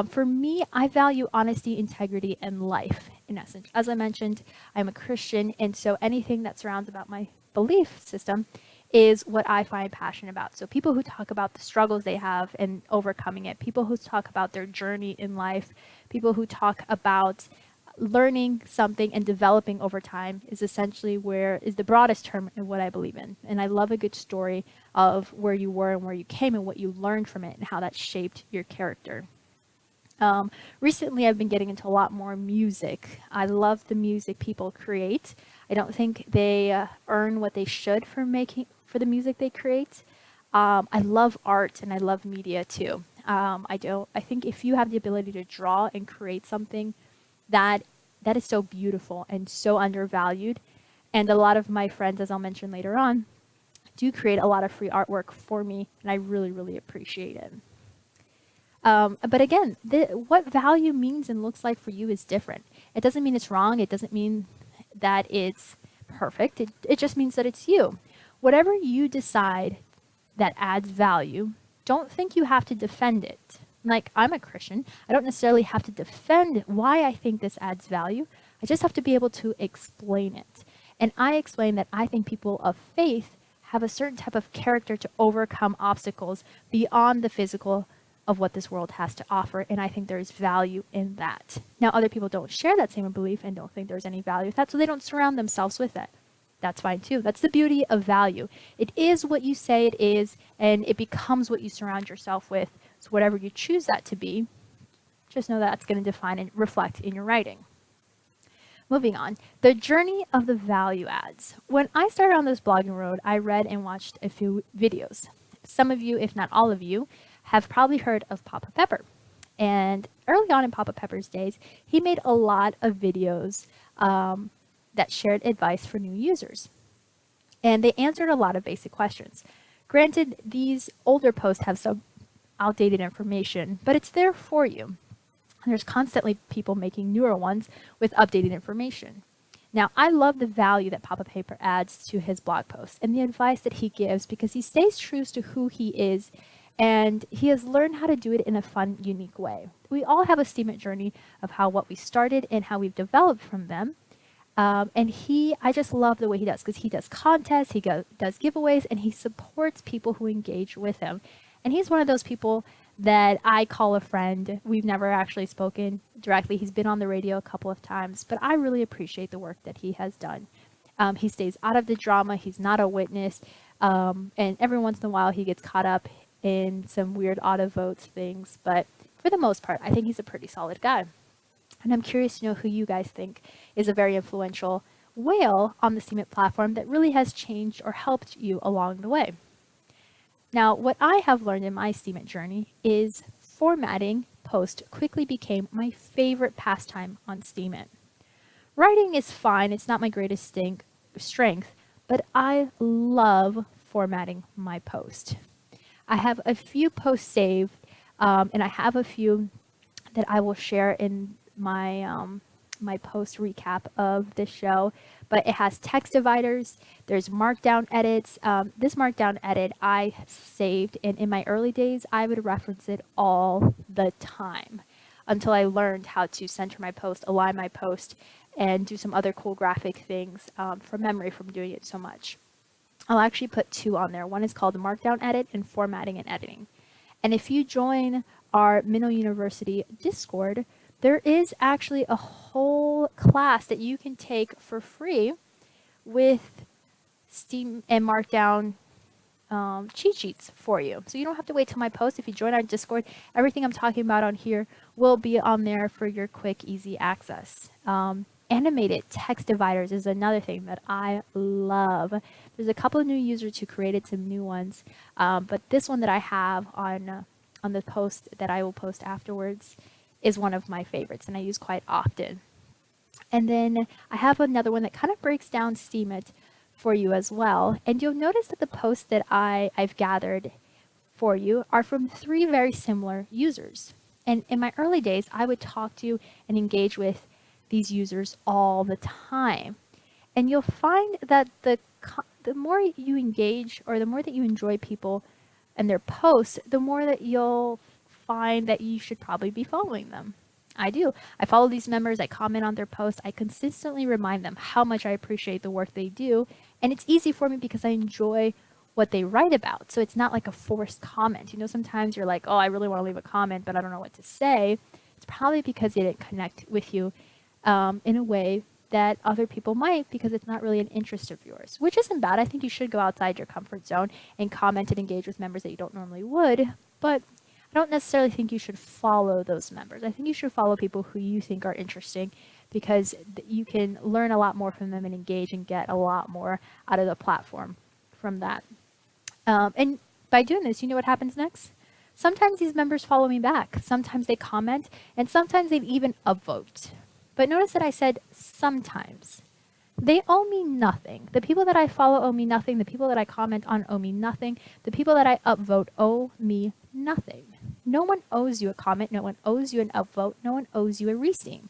For me, I value honesty, integrity, and life. In essence, as I mentioned, I'm a Christian, and so anything that surrounds about my belief system is what I find passionate about. So people who talk about the struggles they have and overcoming it, people who talk about their journey in life, people who talk about learning something and developing over time is essentially is the broadest term in what I believe in. And I love a good story of where you were and where you came and what you learned from it and how that shaped your character. Recently, I've been getting into a lot more music. I love the music people create. I don't think they earn what they should for the music they create. I love art and I love media too. I think if you have the ability to draw and create something that is so beautiful and so undervalued, and a lot of my friends, as I'll mention later on, do create a lot of free artwork for me, and I really, really appreciate it. But again, what value means and looks like for you is different. It doesn't mean it's wrong. It doesn't mean that it's perfect. It just means that it's you. Whatever you decide that adds value, don't think you have to defend it. Like, I'm a Christian. I don't necessarily have to defend why I think this adds value. I just have to be able to explain it. And I explain that I think people of faith have a certain type of character to overcome obstacles beyond the physical of what this world has to offer, and I think there's value in that. Now, other people don't share that same belief and don't think there's any value with that, so they don't surround themselves with it. That's fine too. That's the beauty of value. It is what you say it is, and it becomes what you surround yourself with. So whatever you choose that to be, just know that's going to define and reflect in your writing. Moving on, the journey of the value adds. When I started on this blogging road, I read and watched a few videos. Some of you, if not all of you, have probably heard of Papa Pepper. And early on in Papa Pepper's days, he made a lot of videos that shared advice for new users. And they answered a lot of basic questions. Granted, these older posts have some outdated information, but it's there for you. And there's constantly people making newer ones with updated information. Now, I love the value that Papa Pepper adds to his blog posts and the advice that he gives because he stays true to who he is, and he has learned how to do it in a fun, unique way. We all have a Steemit journey of what we started and how we've developed from them. And I just love the way he does, because he does contests, he does giveaways, and he supports people who engage with him. And he's one of those people that I call a friend. We've never actually spoken directly. He's been on the radio a couple of times, but I really appreciate the work that he has done. He stays out of the drama. He's not a witness. And every once in a while, he gets caught up in some weird auto votes things. But for the most part, I think he's a pretty solid guy. And I'm curious to know who you guys think is a very influential whale on the Steemit platform that really has changed or helped you along the way. Now, what I have learned in my Steemit journey is formatting posts quickly became my favorite pastime on Steemit. Writing is fine, it's not my greatest strength, but I love formatting my post. I have a few posts saved, and I have a few that I will share in my my post recap of this show, but it has text dividers, there's markdown edits. This markdown edit I saved, and in my early days I would reference it all the time until I learned how to center my post, align my post, and do some other cool graphic things from memory from doing it so much. I'll actually put 2 on there. One is called Markdown Edit and Formatting and Editing. And if you join our Minnow University Discord, there is actually a whole class that you can take for free with Steam and Markdown cheat sheets for you. So you don't have to wait till my post. If you join our Discord, everything I'm talking about on here will be on there for your quick, easy access. Animated text dividers is another thing that I love. There's a couple of new users who created some new ones, but this one that I have on the post that I will post afterwards is one of my favorites, and I use quite often. And then I have another one that kind of breaks down Steemit for you as well. And you'll notice that the posts that I've gathered for you are from 3 very similar users. And in my early days, I would talk to and engage with these users all the time. And you'll find that the more you engage, or the more that you enjoy people and their posts, the more that you'll find that you should probably be following them. I do. I follow these members, I comment on their posts, I consistently remind them how much I appreciate the work they do, and it's easy for me because I enjoy what they write about. So it's not like a forced comment. You know, sometimes you're like, oh, I really want to leave a comment, but I don't know what to say. It's probably because they didn't connect with you in a way that other people might, because it's not really an interest of yours, which isn't bad. I think you should go outside your comfort zone and comment and engage with members that you don't normally would, but I don't necessarily think you should follow those members. I think you should follow people who you think are interesting, because you can learn a lot more from them and engage and get a lot more out of the platform from that. And by doing this, you know what happens next? Sometimes these members follow me back. Sometimes they comment, and sometimes they even upvote. But notice that I said sometimes. They owe me nothing. The people that I follow owe me nothing. The people that I comment on owe me nothing. The people that I upvote owe me nothing. No one owes you a comment. No one owes you an upvote. No one owes you a resteem.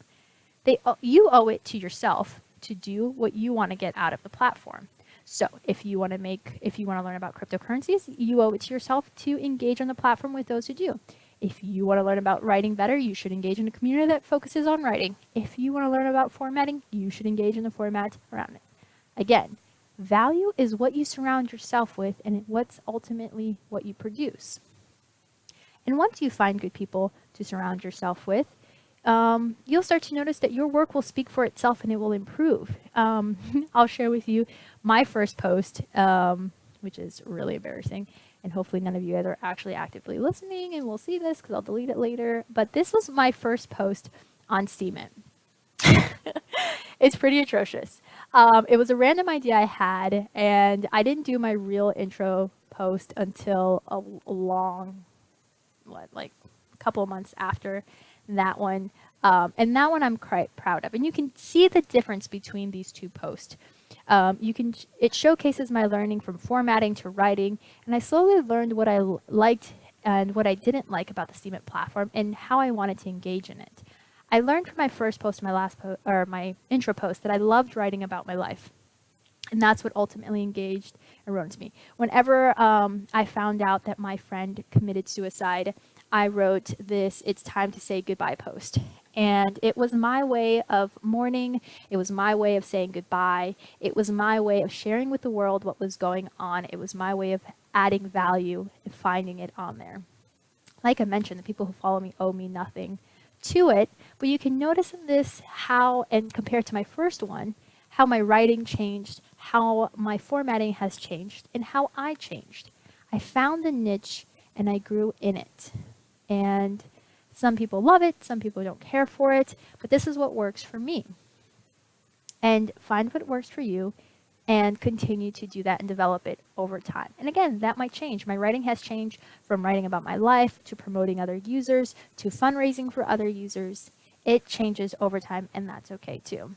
You owe it to yourself to do what you want to get out of the platform. So if you want to learn about cryptocurrencies, you owe it to yourself to engage on the platform with those who do. If you want to learn about writing better, you should engage in a community that focuses on writing. If you want to learn about formatting, you should engage in the format around it. Again, value is what you surround yourself with, and what's ultimately what you produce. And once you find good people to surround yourself with, you'll start to notice that your work will speak for itself and it will improve. I'll share with you my first post, which is really embarrassing. And hopefully none of you guys are actually actively listening and will see this, because I'll delete it later. But this was my first post on Steemit. It's pretty atrocious. It was a random idea I had, and I didn't do my real intro post until a couple of months after that one. And that one I'm quite proud of. And you can see the difference between these 2 posts. It showcases my learning from formatting to writing, and I slowly learned what I liked and what I didn't like about the Steemit platform and how I wanted to engage in it. I learned from my first post, my intro post, that I loved writing about my life, and that's what ultimately engaged and wrote to me. Whenever I found out that my friend committed suicide, I wrote this "It's Time to Say Goodbye" post. And it was my way of mourning. It was my way of saying goodbye. It was my way of sharing with the world what was going on. It was my way of adding value and finding it on there. Like I mentioned, the people who follow me owe me nothing to it. But you can notice in this how, and compared to my first one, how my writing changed, how my formatting has changed, and how I changed. I found a niche and I grew in it. And some people love it, some people don't care for it, but this is what works for me. And find what works for you and continue to do that and develop it over time. And again, that might change. My writing has changed from writing about my life to promoting other users to fundraising for other users. It changes over time, and that's okay too.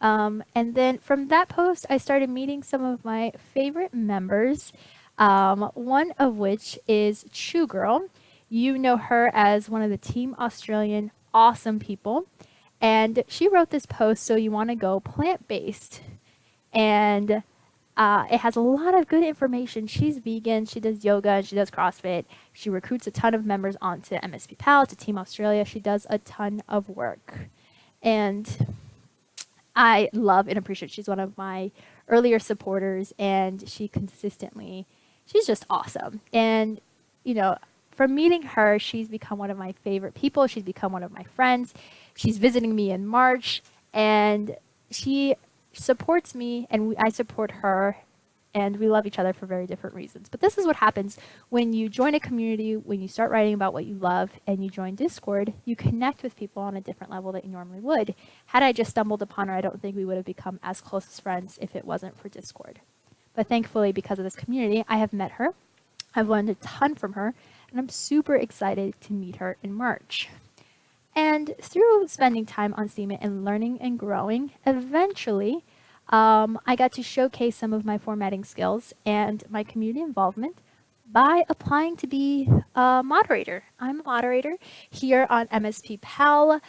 And then from that post, I started meeting some of my favorite members, one of which is Chew Girl. You know her as one of the Team Australian awesome people. And she wrote this post, "So you want to go plant-based." And it has a lot of good information. She's vegan, she does yoga, and she does CrossFit. She recruits a ton of members onto MSP Pal, to Team Australia. She does a ton of work. And I love and appreciate. She's one of my earlier supporters, and she's just awesome. And, you know, from meeting her, she's become one of my favorite people. She's become one of my friends. She's visiting me in March, and she supports me, and I support her, and we love each other for very different reasons. But this is what happens when you join a community, when you start writing about what you love, and you join Discord. You connect with people on a different level that you normally would. Had I just stumbled upon her, I don't think we would have become as close as friends if it wasn't for Discord. But thankfully, because of this community, I have met her. I've learned a ton from her, and I'm super excited to meet her in March. And through spending time on Steemit and learning and growing, eventually I got to showcase some of my formatting skills and my community involvement by applying to be a moderator. I'm a moderator here on MSP Pal.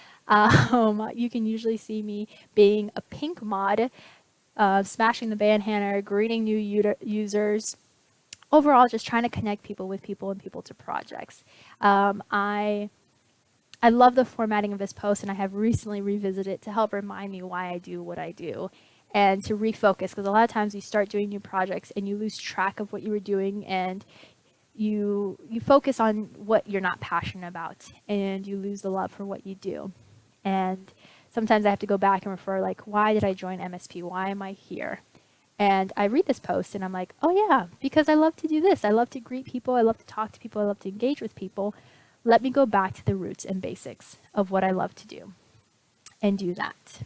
You can usually see me being a pink mod, smashing the banner, greeting new users. Overall, just trying to connect people with people and people to projects. I love the formatting of this post, and I have recently revisited it to help remind me why I do what I do and to refocus, because a lot of times you start doing new projects and you lose track of what you were doing, and you focus on what you're not passionate about, and you lose the love for what you do. And sometimes I have to go back and refer, like, why did I join MSP? Why am I here? And I read this post and I'm like, oh yeah, because I love to do this. I love to greet people. I love to talk to people. I love to engage with people. Let me go back to the roots and basics of what I love to do and do that.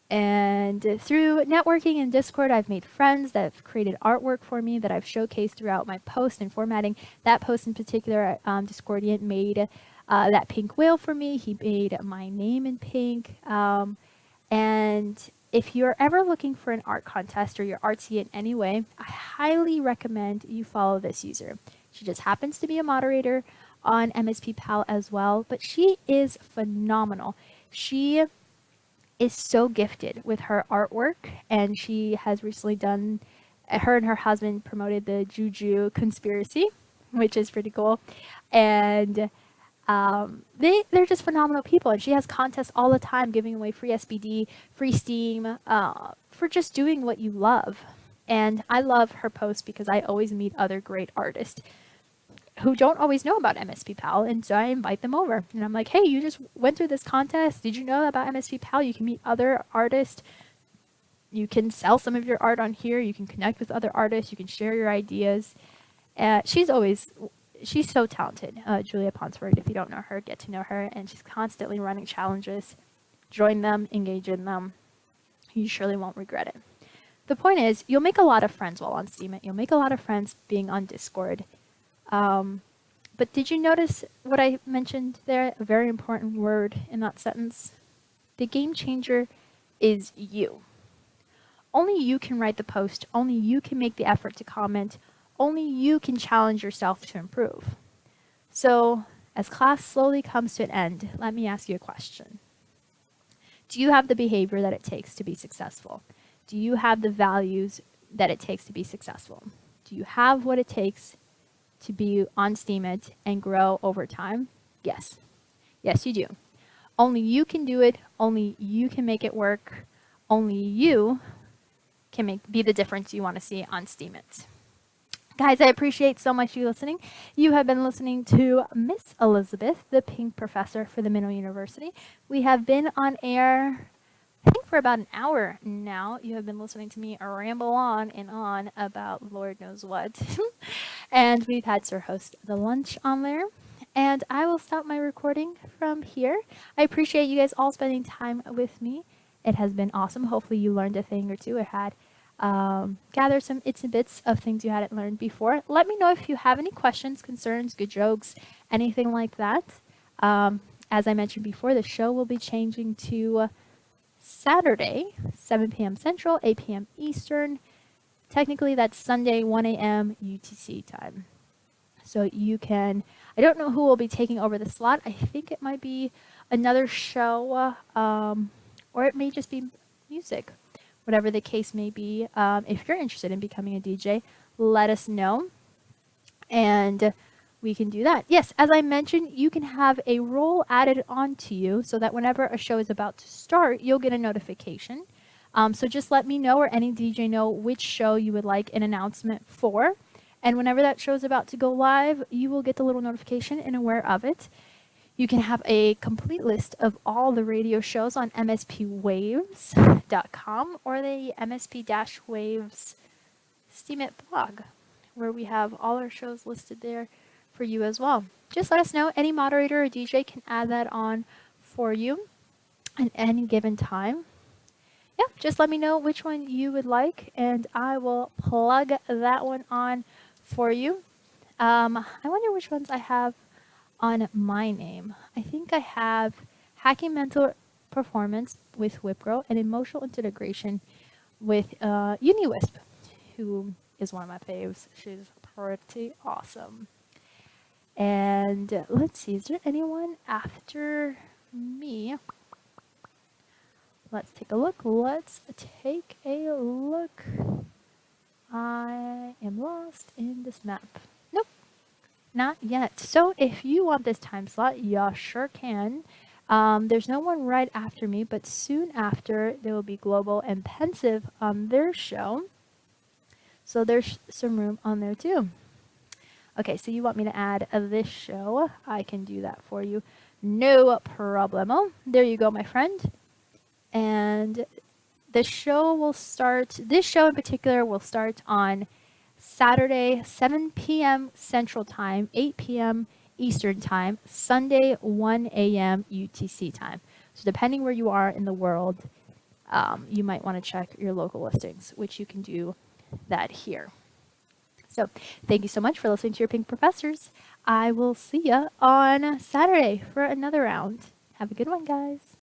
And through networking and Discord, I've made friends that have created artwork for me that I've showcased throughout my post and formatting. That post in particular, Discordian made that pink whale for me. He made my name in pink. And if you're ever looking for an art contest or you're artsy in any way, I highly recommend you follow this user. She just happens to be a moderator on MSP Pal as well, but she is phenomenal. She is so gifted with her artwork, and she has recently done, her and her husband promoted the Juju Conspiracy, which is pretty cool. And they're just phenomenal people, and she has contests all the time giving away free SBD, free Steam, for just doing what you love. And I love her posts because I always meet other great artists who don't always know about MSP Pal, and so I invite them over. And I'm like, hey, you just went through this contest. Did you know about MSP Pal? You can meet other artists. You can sell some of your art on here. You can connect with other artists. You can share your ideas. She's so talented, Julia Ponsford. If you don't know her, get to know her. And she's constantly running challenges. Join them, engage in them. You surely won't regret it. The point is, you'll make a lot of friends while on Steemit. You'll make a lot of friends being on Discord. But did you notice what I mentioned there? A very important word in that sentence. The game changer is you. Only you can write the post. Only you can make the effort to comment. Only you can challenge yourself to improve. So, as class slowly comes to an end, let me ask you a question. Do you have the behavior that it takes to be successful? Do you have the values that it takes to be successful? Do you have what it takes to be on Steemit and grow over time? Yes. Yes, you do. Only you can do it. Only you can make it work. Only you can be the difference you want to see on Steemit. Guys, I appreciate so much you listening. You have been listening to Miss Elizabeth, the Pink Professor for the Minnow University. We have been on air, I think, for about an hour now. You have been listening to me ramble on and on about Lord knows what. And we've had Sir Host the Lunch on there. And I will stop my recording from here. I appreciate you guys all spending time with me. It has been awesome. Hopefully you learned a thing or two or had gathered some its and bits of things you hadn't learned before. Let me know if you have any questions, concerns, good jokes, anything like that. As I mentioned before, the show will be changing to Saturday, 7 p.m. Central, 8 p.m. Eastern. Technically, that's Sunday, 1 a.m. UTC time. So you can, I don't know who will be taking over the slot. I think it might be another show, or it may just be music, whatever the case may be. If you're interested in becoming a DJ, let us know, and we can do that. Yes, as I mentioned, you can have a role added onto you so that whenever a show is about to start, you'll get a notification. So just let me know, or any DJ know, which show you would like an announcement for. And whenever that show is about to go live, you will get the little notification and aware of it. You can have a complete list of all the radio shows on mspwaves.com or the msp-waves Steemit blog, where we have all our shows listed there for you as well. Just let us know. Any moderator or DJ can add that on for you at any given time. Yeah, just let me know which one you would like, and I will plug that one on for you. I wonder which ones I have on my name. I think I have Hacking Mental Performance with Wipro and Emotional Integration with UniWisp, who is one of my faves. She's pretty awesome. And let's see, is there anyone after me? Let's take a look. I am lost in this map. Nope, not yet. So if you want this time slot, you sure can. There's no one right after me, but soon after there will be Global and Pensive on their show. So there's some room on there too. Okay, so you want me to add this show? I can do that for you. No problemo. There you go, my friend. And this show in particular will start on Saturday, 7 p.m. Central Time, 8 p.m. Eastern Time, Sunday, 1 a.m. UTC time. So depending where you are in the world, you might want to check your local listings, which you can do that here. So thank you so much for listening to your Pink Professors. I will see ya on Saturday for another round. Have a good one, guys.